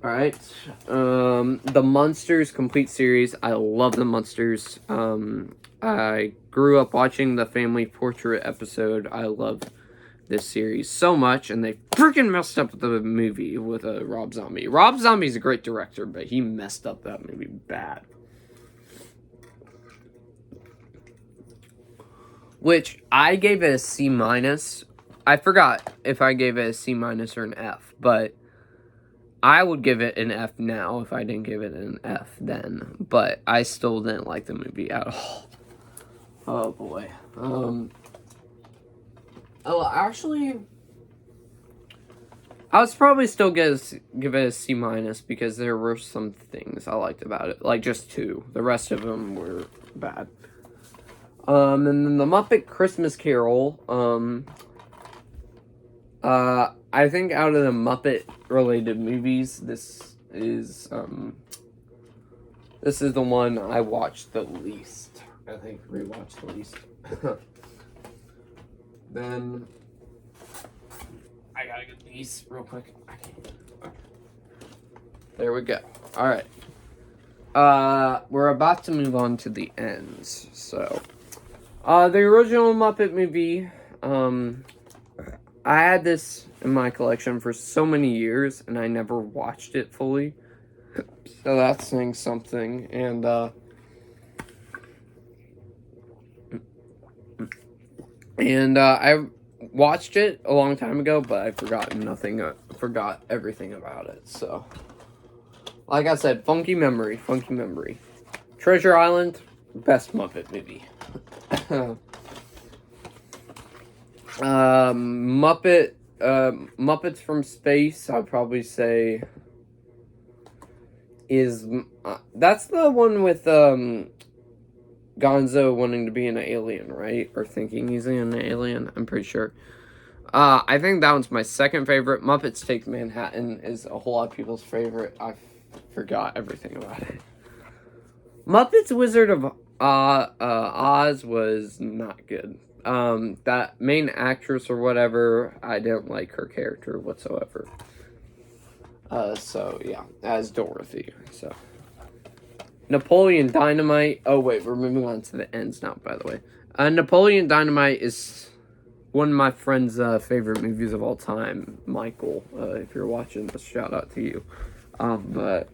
Alright. The Munsters complete series. I love the Munsters. I grew up watching the Family Portrait episode. I love this series so much, and they freaking messed up the movie with Rob Zombie. Rob Zombie's a great director, but he messed up that movie bad. Which, I gave it a C-. I forgot if I gave it a C- or an F, but I would give it an F now if I didn't give it an F then. But I still didn't like the movie at all. Oh, boy. Actually, I was probably still give it a C- because there were some things I liked about it. Like, just two. The rest of them were bad. And then the Muppet Christmas Carol, I think out of the Muppet-related movies, this is the one I watched the least. I think rewatched the least. Then, I gotta get these real quick. There we go. Alright. We're about to move on to the ends, so... the original Muppet movie, I had this in my collection for so many years, and I never watched it fully, so that's saying something, and, I watched it a long time ago, but I forgot everything about it, so, like I said, funky memory. Treasure Island, best Muppet movie. Muppets from Space, I'd probably say is, that's the one with, Gonzo wanting to be an alien, right? Or thinking he's an alien, I'm pretty sure. I think that one's my second favorite. Muppets Take Manhattan is a whole lot of people's favorite. I forgot everything about it. Muppets Wizard of Oz was not good. That main actress or whatever, I didn't like her character whatsoever. So, yeah, as Dorothy, so. Napoleon Dynamite, oh wait, we're moving on to the ends now, by the way. Napoleon Dynamite is one of my friend's, favorite movies of all time, Michael, if you're watching this, shout out to you. But,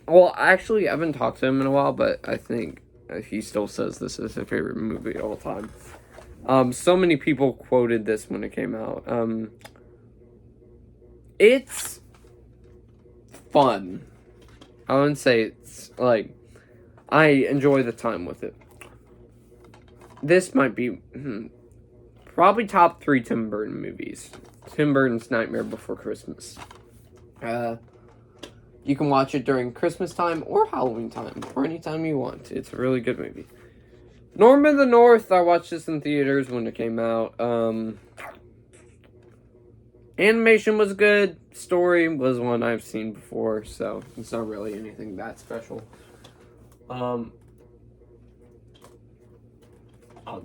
well, actually, I haven't talked to him in a while, but I think he still says this is his favorite movie of all time. So many people quoted this when it came out. It's fun. I wouldn't say it's like I enjoy the time with it. This might be probably top 3 Tim Burton movies. Tim Burton's Nightmare Before Christmas. You can watch it during Christmas time or Halloween time or anytime you want. It's a really good movie. Norm of the North, I watched this in theaters when it came out. Animation was good. Story was one I've seen before, so it's not really anything that special. I'll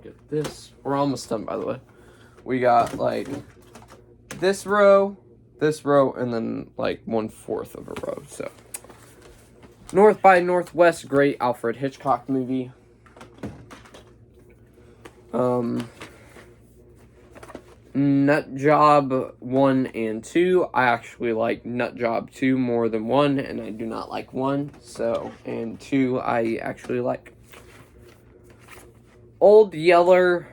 get this. We're almost done, by the way. We got, like, this row, and then, like, 1/4 of a row, so. North by Northwest, great Alfred Hitchcock movie. Nut Job 1 and 2. I actually like Nut Job 2 more than 1, and I do not like 1, so, and 2 I actually like. Old Yeller,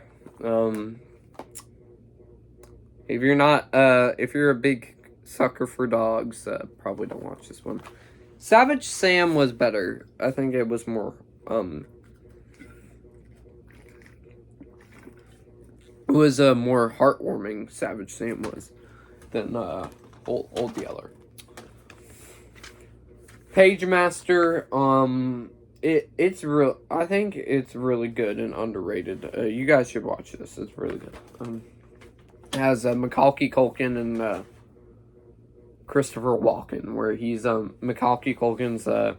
if you're a big sucker for dogs, probably don't watch this one. Savage Sam was better. I think it was more, it was a more heartwarming Savage Sam was than Old Yeller. Pagemaster, it's real. I think it's really good and underrated. You guys should watch this. It's really good. It has Macaulay Culkin and Christopher Walken, where he's Macaulay Culkin's a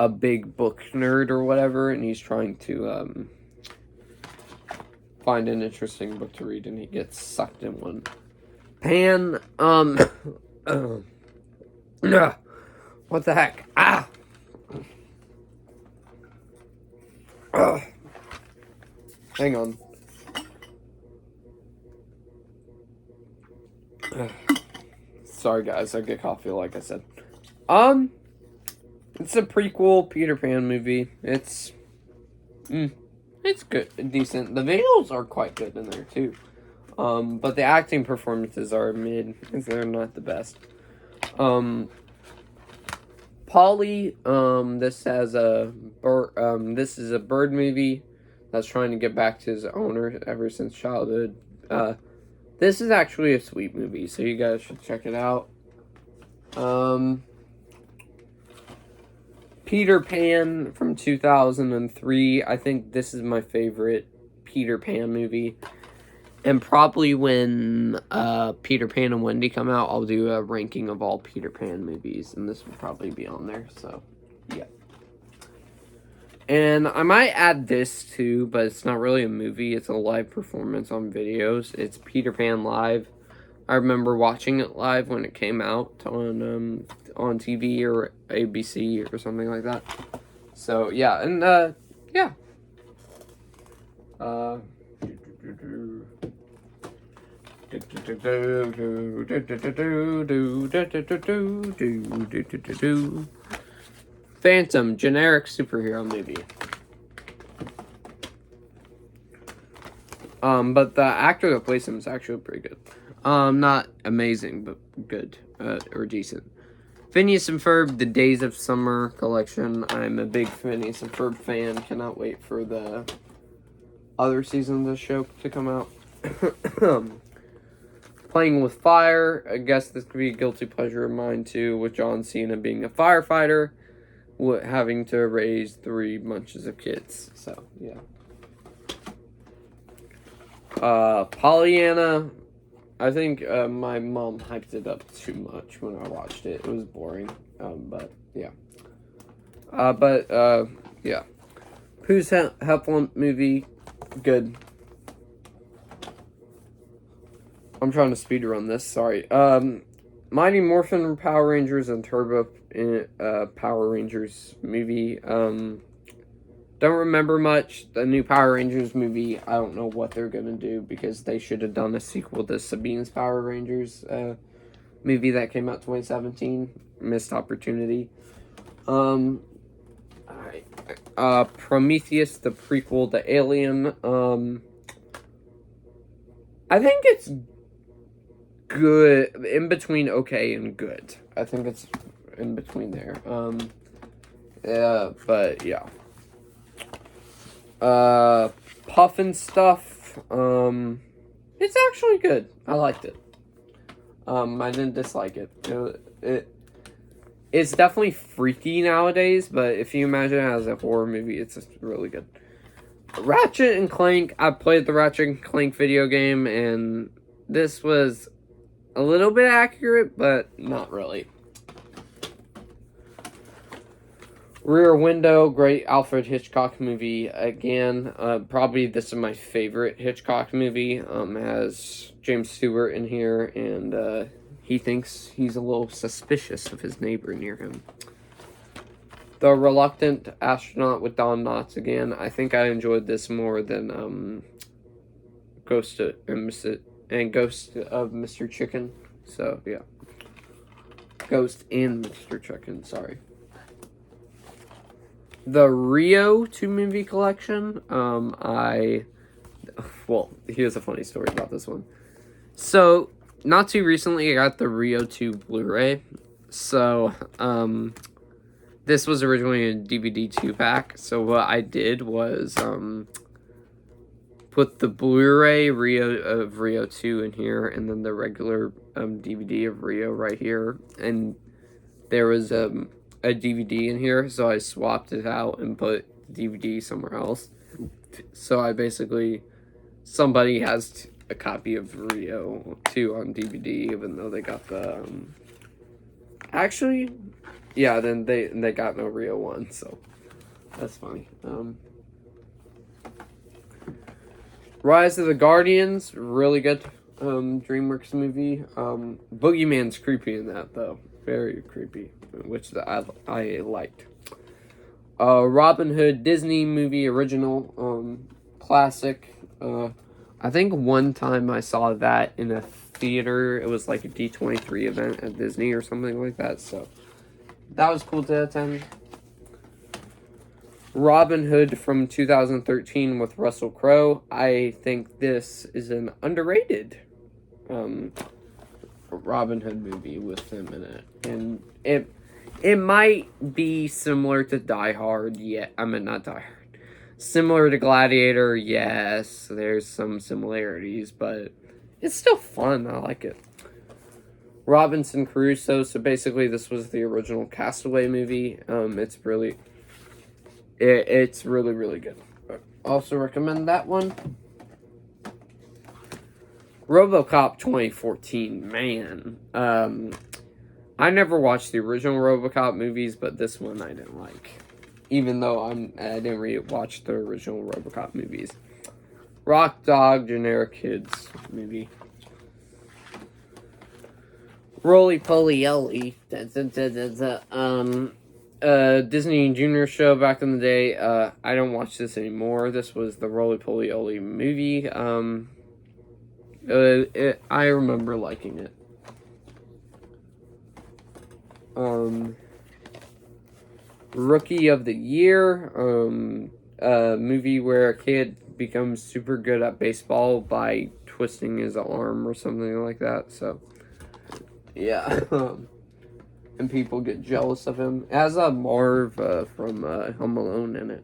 big book nerd or whatever, and he's trying to find an interesting book to read, and he gets sucked in one. Pan, what the heck? Hang on. Sorry guys, I get coffee like I said. It's a prequel Peter Pan movie. It's good, decent. The visuals are quite good in there too. But the acting performances are mid. They're not the best. Polly, this has this is a bird movie that's trying to get back to his owner ever since childhood. This is actually a sweet movie, so you guys should check it out. Peter Pan from 2003. I think this is my favorite Peter Pan movie. And probably when Peter Pan and Wendy come out, I'll do a ranking of all Peter Pan movies. And this will probably be on there, so yeah. And I might add this too, but it's not really a movie. It's a live performance on videos. It's Peter Pan Live. I remember watching it live when it came out on TV or ABC or something like that. So yeah, and yeah. Phantom, generic superhero movie. But the actor that plays him is actually pretty good. Not amazing, but good, or decent. Phineas and Ferb, The Days of Summer collection. I'm a big Phineas and Ferb fan. Cannot wait for the other season of the show to come out. Playing with Fire. I guess this could be a guilty pleasure of mine too, with John Cena being a firefighter, having to raise 3 bunches of kids. So, yeah. Pollyanna. I think my mom hyped it up too much when I watched it. It was boring. But, yeah. Yeah. Pooh's Heffalump movie. Good. I'm trying to speedrun this, sorry. Mighty Morphin Power Rangers and Turbo Power Rangers movie. Don't remember much. The new Power Rangers movie, I don't know what they're gonna do, because they should have done a sequel to Sabine's Power Rangers movie that came out 2017. Missed opportunity. Prometheus, the prequel to Alien. I think it's good, in between okay and good. I think it's in between there. Yeah, but yeah. Puffin stuff. It's actually good. I liked it. I didn't dislike it. It's definitely freaky nowadays, but if you imagine it as a horror movie, it's just really good. Ratchet and Clank. I played the Ratchet and Clank video game, and this was a little bit accurate, but not really. Rear Window, great Alfred Hitchcock movie. Again, probably this is my favorite Hitchcock movie. Has James Stewart in here, and he thinks he's a little suspicious of his neighbor near him. The Reluctant Astronaut with Don Knotts again. I think I enjoyed this more than Ghost of Mr. Chicken. So yeah, Ghost and Mr. Chicken. Sorry. The Rio 2 movie collection. Well, here's a funny story about this one. So not too recently, I got the Rio 2 Blu-ray. So this was originally a DVD 2-pack. So what I did was put the Blu-ray Rio 2 in here, and then the regular DVD of Rio right here. And there was a DVD in here, so I swapped it out and put DVD somewhere else. So I basically, somebody has a copy of Rio 2 on DVD, even though they got the actually, yeah, then they got no Rio 1, so that's funny. Rise of the Guardians, really good DreamWorks movie. Boogeyman's creepy in that, though, very creepy, which I liked. Robin Hood, Disney movie, original, classic. I think one time I saw that in a theater. It was like a D23 event at Disney or something like that, so that was cool to attend. Robin Hood from 2013 with Russell Crowe. I think this is an underrated Robin Hood movie with him in it, and it might be similar to Die Hard. Yeah, I mean not Die Hard. Similar to Gladiator, yes. There's some similarities, but it's still fun. I like it. Robinson Crusoe. So basically, this was the original Castaway movie. It's really good. Also recommend that one. RoboCop 2014, man. I never watched the original RoboCop movies, but this one I didn't like. Even though I didn't watch the original RoboCop movies. Rock Dog, generic kids movie. Roly Poly Oly. Disney Junior show back in the day. I don't watch this anymore. This was the Roly Poly Oly movie. I remember liking it. Rookie of the Year, a movie where a kid becomes super good at baseball by twisting his arm or something like that. So, yeah, and people get jealous of him. It has a Marv from Home Alone in it,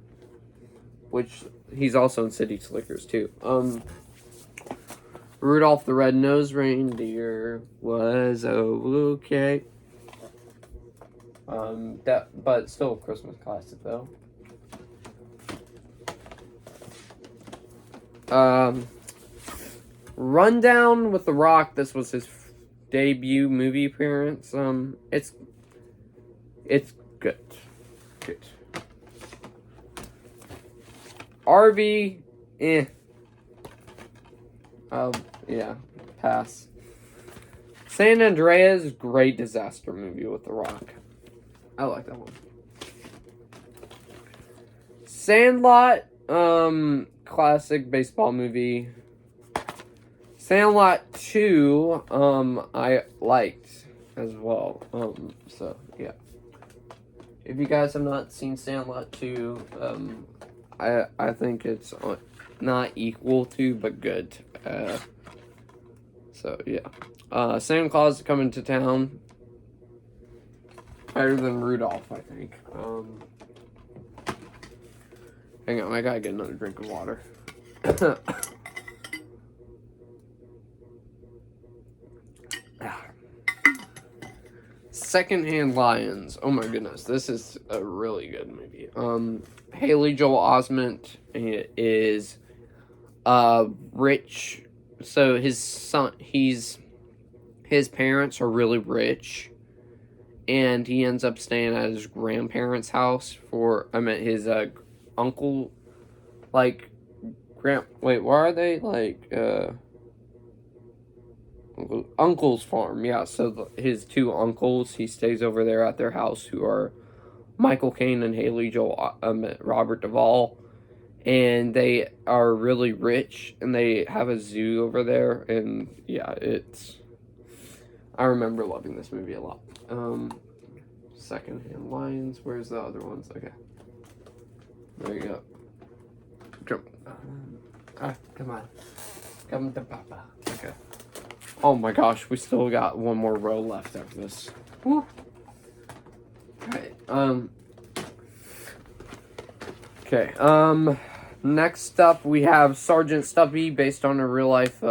which he's also in City Slickers too. Rudolph the Red-Nosed Reindeer was okay. But still a Christmas classic though. Rundown with The Rock. This was his debut movie appearance. It's good. Good. RV, yeah, pass. San Andreas, great disaster movie with The Rock. I like that one. Sandlot, classic baseball movie. Sandlot 2, I liked as well. So, yeah. If you guys have not seen Sandlot 2, I think it's not equal to, but good. So, yeah. Santa Claus is coming to town. Better than Rudolph, I think. Hang on, I gotta get another drink of water. Secondhand Lions. Oh my goodness, this is a really good movie. Haley Joel Osment is rich. So his parents are really rich, and he ends up staying at his grandparents' house his uncle, wait, where are they? Uncle's farm, yeah. So his two uncles, he stays over there at their house, who are Michael Caine and Haley Joel Robert Duvall, and they are really rich, and they have a zoo over there, and yeah, I remember loving this movie a lot. Secondhand Lions, where's the other ones? Okay, there you go. Come on, come to Papa. Okay. Oh my gosh, we still got one more row left after this. Woo. Alright, okay, next up we have Sergeant Stubbby, based on a real-life,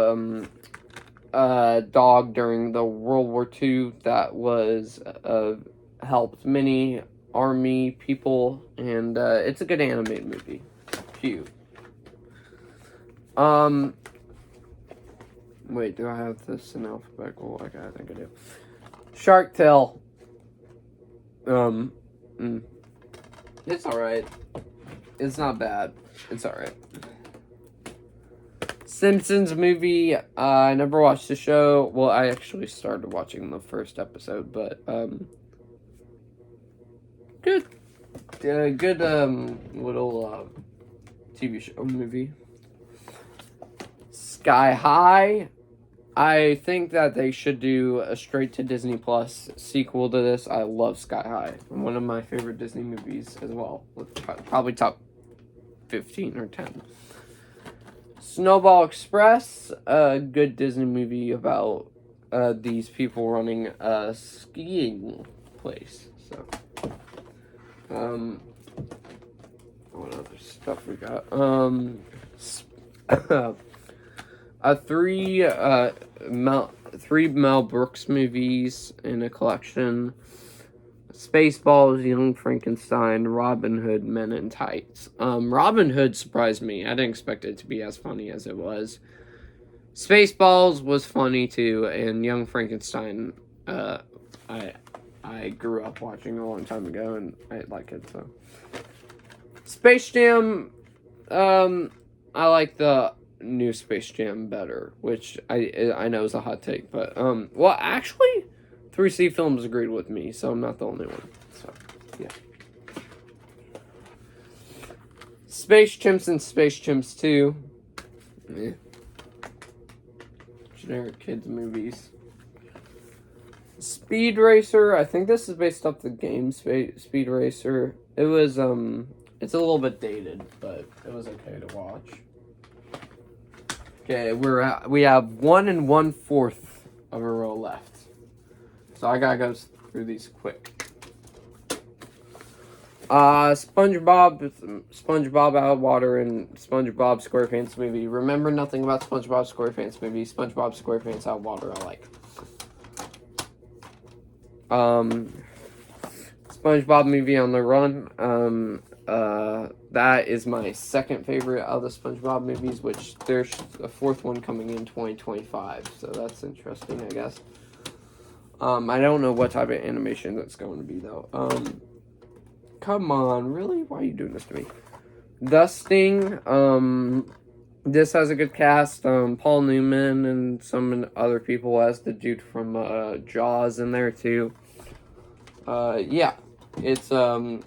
dog during the World War II that was, helped many army people, and, it's a good animated movie. Cute. Wait, do I have this in alphabetical? Okay, I think I do. Shark Tale. It's alright. It's not bad. It's alright. Simpsons movie. I never watched the show. Well, I actually started watching the first episode, but, good. Good, little, TV show movie. Sky High. I think that they should do a straight to Disney Plus sequel to this. I love Sky High. One of my favorite Disney movies as well. Probably top 15 or 10. Snowball Express, a good Disney movie about these people running a skiing place. So, what other stuff we got? Three Mel Brooks movies in a collection: Spaceballs, Young Frankenstein, Robin Hood, Men in Tights. Robin Hood surprised me. I didn't expect it to be as funny as it was. Spaceballs was funny too, and Young Frankenstein, I grew up watching a long time ago, and I like it. So, Space Jam, I like the new Space Jam better, which I know is a hot take, but well, actually 3C Films agreed with me, so I'm not the only one. So, yeah. Space Chimps and Space Chimps 2. Yeah. Generic kids movies. Speed Racer. I think this is based off the game Speed Racer. It was it's a little bit dated, but it was okay to watch. Okay, we have 1 1/4 of a row left. So I gotta go through these quick. SpongeBob Out of Water, and SpongeBob SquarePants movie. Remember nothing about SpongeBob SquarePants movie. SpongeBob SquarePants Out of Water I like. SpongeBob movie On the Run. That is my second favorite of the SpongeBob movies, which there's a fourth one coming in 2025, so that's interesting, I guess. I don't know what type of animation that's going to be, though. Come on, really? Why are you doing this to me? The Sting, this has a good cast. Paul Newman and some other people, as the dude from Jaws in there, too. Yeah, it's, I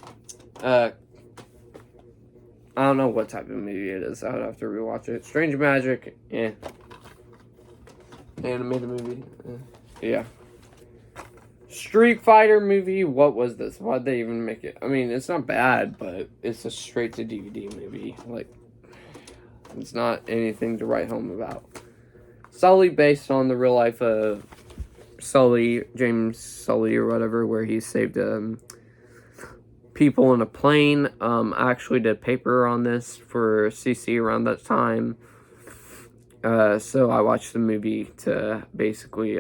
don't know what type of movie it is. I would have to rewatch it. Strange Magic, Animated movie, yeah. Street Fighter movie, what was this? Why'd they even make it? I mean, it's not bad, but it's a straight to DVD movie. Like, it's not anything to write home about. Sully, based on the real life of Sully, James Sully or whatever, where he saved people in a plane. I actually did a paper on this for CC around that time. So I watched the movie to basically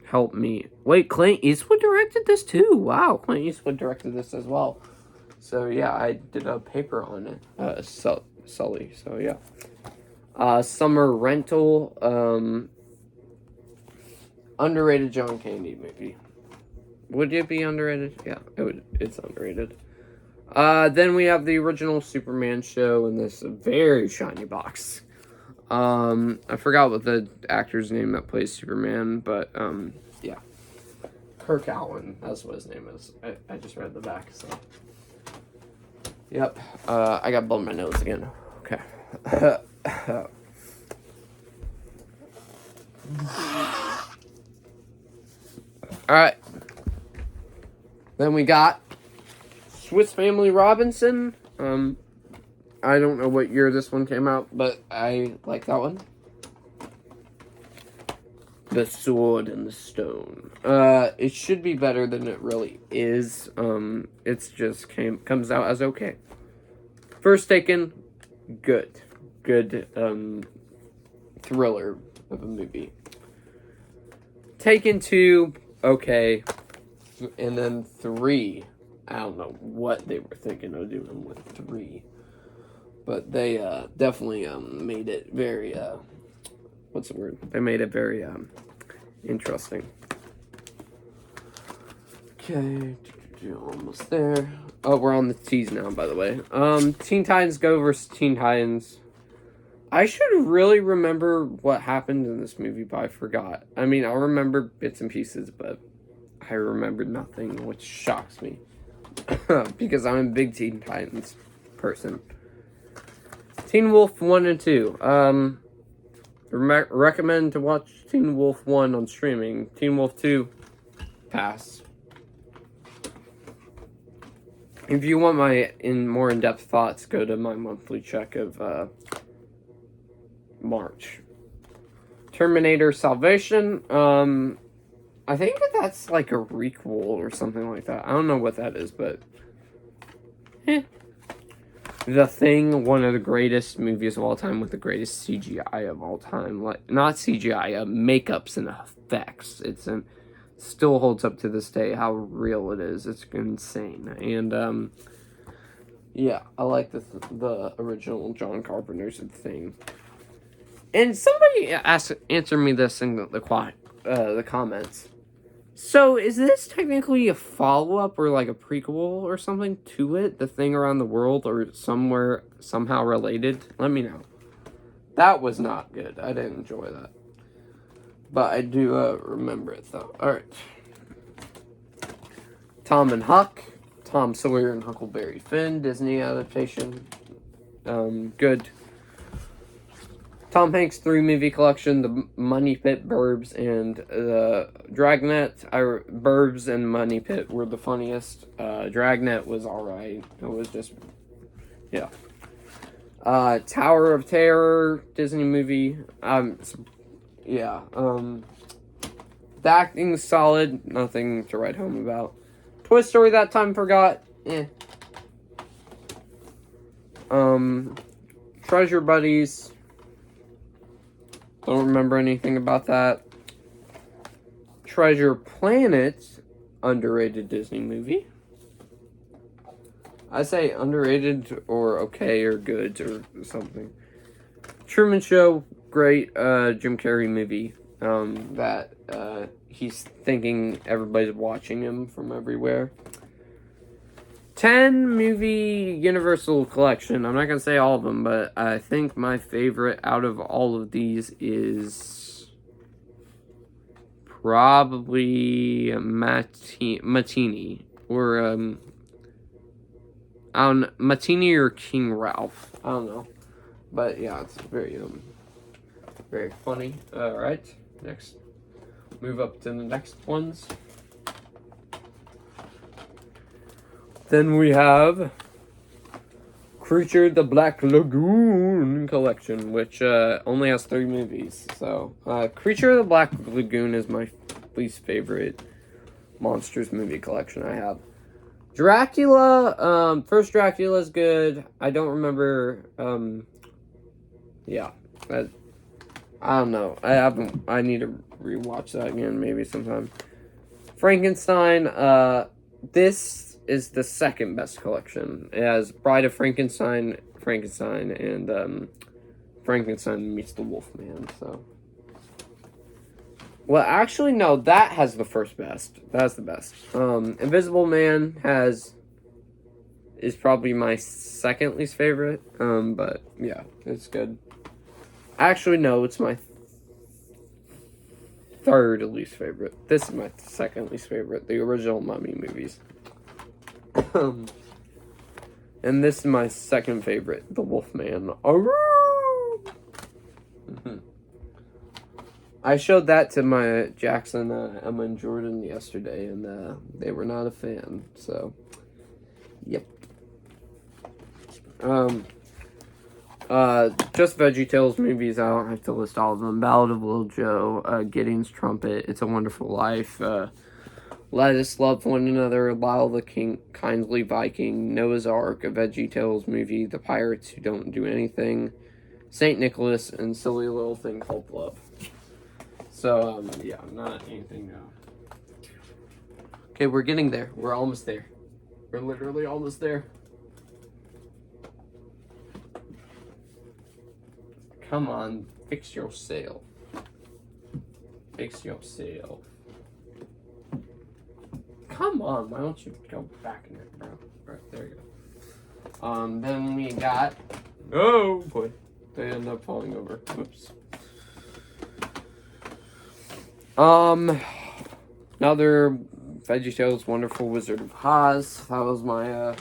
help me. Wait, Clint Eastwood directed this too. Wow, Clint Eastwood directed this as well. So yeah, I did a paper on it. Sully. So yeah. Summer Rental. Underrated John Candy movie. Would it be underrated? Yeah, it's underrated. Then we have the original Superman show in this very shiny box. I forgot what the actor's name that plays Superman, but yeah. Kirk Allen, that's what his name is. I just read the back, so. Yep. I got blown my nose again. Okay. Alright. Then we got Swiss Family Robinson. I don't know what year this one came out, but I like that one. The Sword and the Stone. It should be better than it really is. It's just comes out as okay. First Taken, good. Good, thriller of a movie. Taken 2, okay. And then 3, I don't know what they were thinking of doing with 3. But they definitely made it very, what's the word? They made it very interesting. Okay, almost there. Oh, we're on the T's now, by the way. Teen Titans Go versus Teen Titans. I should really remember what happened in this movie, but I forgot. I mean, I remember bits and pieces, but I remembered nothing, which shocks me. Because I'm a big Teen Titans person. Teen Wolf 1 and 2. Recommend to watch Teen Wolf 1 on streaming. Teen Wolf 2, pass. If you want my more in-depth thoughts, go to my monthly check of March. Terminator Salvation. I think that's like a requel or something like that. I don't know what that is, but The Thing, one of the greatest movies of all time with the greatest CGI of all time. Like, not CGI, makeups and effects. Still holds up to this day how real it is. It's insane. And yeah, I like the original John Carpenter's The Thing. And somebody answer me this in the comments. So, is this technically a follow-up or like a prequel or something to it? The Thing Around the World, or somehow related? Let me know. That was not good. I didn't enjoy that. But I do remember it, though. Alright. Tom and Huck. Tom Sawyer and Huckleberry Finn. Disney adaptation. Good. Tom Hanks 3-movie collection, The Money Pit, Burbs, and Dragnet. Burbs and Money Pit were the funniest. Dragnet was alright. It was just, yeah. Tower of Terror, Disney movie. Yeah. The acting's solid. Nothing to write home about. Toy Story that time forgot. Treasure Buddies. Don't remember anything about that. Treasure Planet, underrated Disney movie. I say underrated or okay or good or something. Truman Show, great Jim Carrey movie. That he's thinking everybody's watching him from everywhere. 10 movie Universal collection. I'm not going to say all of them, but I think my favorite out of all of these is probably Matini. Or, Matini or King Ralph. I don't know. But yeah, it's very funny. Alright, next. Move up to the next ones. Then we have Creature the Black Lagoon collection, which only has 3 movies. So, Creature the Black Lagoon is my least favorite monsters movie collection I have. Dracula, first Dracula is good. I don't remember, yeah, I don't know. I need to rewatch that again maybe sometime. Frankenstein, this is the second best collection. It has Bride of Frankenstein, and, Frankenstein Meets the Wolfman, so. Well, actually, no, that has the first best. That's the best. Invisible Man is probably my second least favorite, but, yeah, it's good. Actually, no, it's my third least favorite. This is my second least favorite. The original Mummy movies. And this is my second favorite. The Wolfman. I showed that to my Jackson, Emma, and Jordan yesterday, and they were not a fan. So, yep. Just VeggieTales movies. I don't have to list all of them. Ballad of Little Joe, Gideon's Trumpet, It's a Wonderful Life, Let Us Love One Another, Lyle the Kindly Viking, Noah's Ark, a VeggieTales movie, The Pirates Who Don't Do Anything, St. Nicholas, and Silly Little Thing Called Love. So, yeah, not anything. Okay, we're getting there. We're almost there. We're literally almost there. Come on, fix yourself. Fix yourself. Come on, why don't you go back in there, bro? Right, there you go. Then we got... Oh, boy. They ended up falling over. Whoops. Another VeggieTales Wonderful Wizard of Oz. That was my,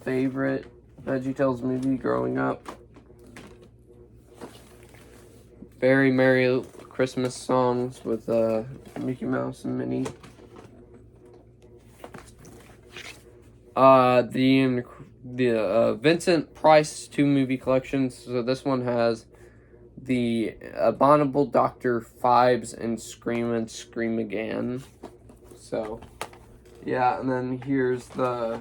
favorite VeggieTales movie growing up. Very Merry Christmas songs with, Mickey Mouse and Minnie. The Vincent Price 2 movie collections. So this one has the Abominable Dr. Phibes and Scream Again. So, yeah, and then here's the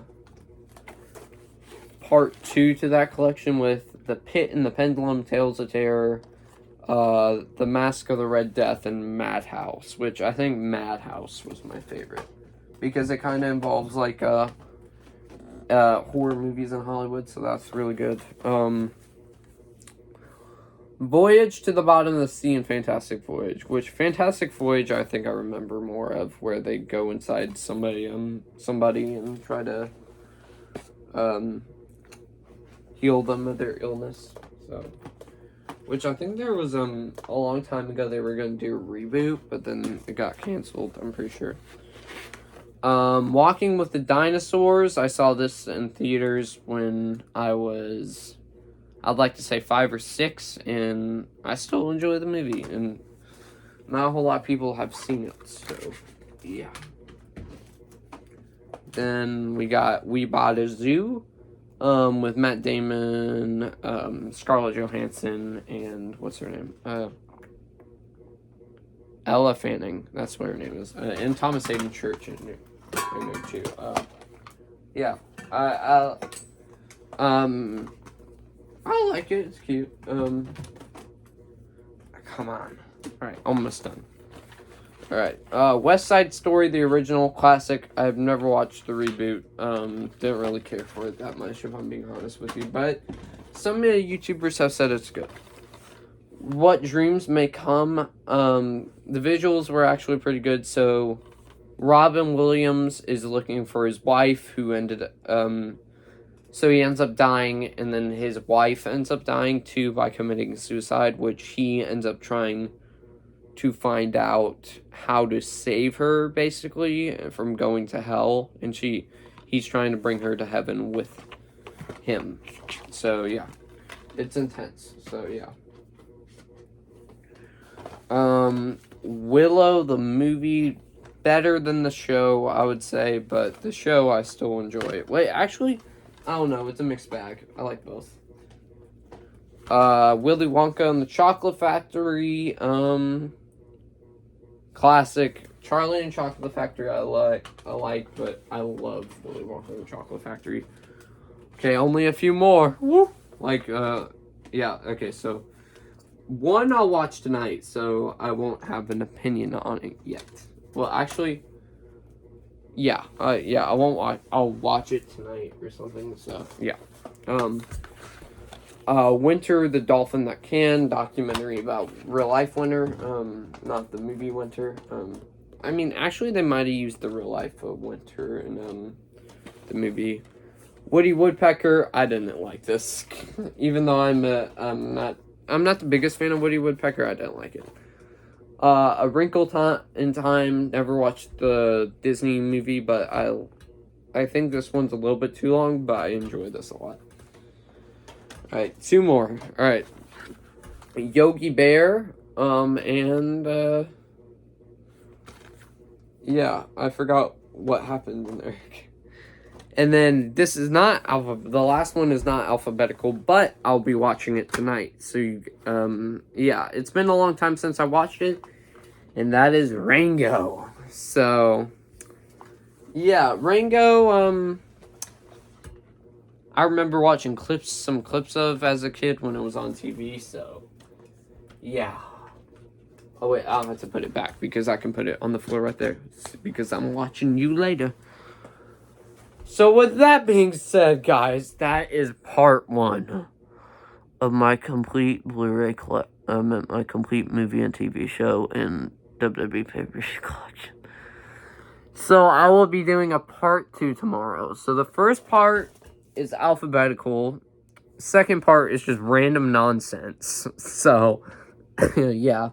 part 2 to that collection with The Pit and the Pendulum, Tales of Terror, The Mask of the Red Death, and Madhouse, which I think Madhouse was my favorite. Because it kind of involves, like, horror movies in Hollywood, so that's really good. Voyage to the Bottom of the Sea and Fantastic Voyage, which Fantastic Voyage I think I remember more of, where they go inside somebody and try to heal them of their illness. So, which I think there was a long time ago they were going to do a reboot, but then it got canceled, I'm pretty sure. Walking with the Dinosaurs, I saw this in theaters when I was, I'd like to say 5 or 6, and I still enjoy the movie, and not a whole lot of people have seen it, so, yeah. Then we got We Bought a Zoo, with Matt Damon, Scarlett Johansson, and, what's her name? Ella Fanning, that's what her name is, and Thomas Hayden Church in there too. Yeah, I like it. It's cute. Come on. All right, almost done. All right, West Side Story, the original classic. I've never watched the reboot. Didn't really care for it that much, if I'm being honest with you. But some YouTubers have said it's good. What Dreams May Come. The visuals were actually pretty good. So Robin Williams is looking for his wife, who ended so he ends up dying, and then his wife ends up dying too by committing suicide, which he ends up trying to find out how to save her, basically, from going to hell, and he's trying to bring her to heaven with him. So yeah, it's intense. So yeah. Willow the movie, better than the show, I would say, but the show I still enjoy. Wait, actually, I don't know. It's a mixed bag. I like both. Willy Wonka and the Chocolate Factory. Classic. Charlie and Chocolate Factory I like, but I love Willy Wonka and the Chocolate Factory. Okay, only a few more. Woo! Yeah, okay, so one I'll watch tonight, so I won't have an opinion on it yet. Well, actually, yeah, I won't watch. I'll watch it tonight or something. So yeah, Winter the Dolphin That Can documentary about real life Winter. Not the movie Winter. I mean, actually, they might have used the real life of Winter in the movie. Woody Woodpecker. I didn't like this, even though I'm not the biggest fan of Woody Woodpecker. I didn't like it. A Wrinkle in Time. Never watched the Disney movie, but I think this one's a little bit too long, but I enjoy this a lot. Alright, two more. Alright. Yogi Bear. And yeah, I forgot what happened in there. And then this is not the last one is not alphabetical, but I'll be watching it tonight. So, yeah, it's been a long time since I watched it, and that is Rango. So, yeah, Rango, I remember watching some clips of as a kid when it was on TV, so, yeah. Oh, wait, I'll have to put it back because I can put it on the floor right there because I'm watching you later. So with that being said, guys, that is part 1 of my complete Blu-ray my complete movie and TV show and WWE pay-per-view collection. So I will be doing a part 2 tomorrow. So the first part is alphabetical. Second part is just random nonsense. So, yeah.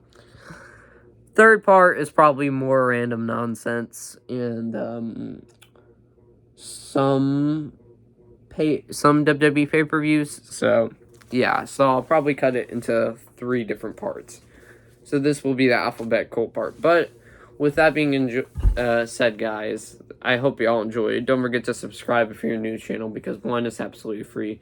Third part is probably more random nonsense and some WWE pay-per-views. So yeah, so I'll probably cut it into 3 different parts. So this will be the alphabetical part. But with that being said, guys, I hope you all enjoyed. Don't forget to subscribe if you're new to the channel because 1, it's absolutely free,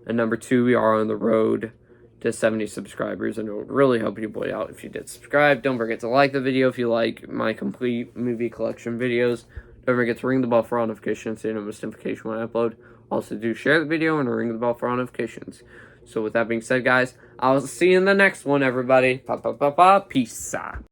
and number 2, we are on the road to 70 subscribers, and it would really help you boy out if you did subscribe. Don't forget to like the video if you like my complete movie collection videos. Don't forget to ring the bell for all notifications so you don't miss notification when I upload. Also, do share the video and ring the bell for all notifications. So with that being said, guys, I'll see you in the next one, everybody. Peace out.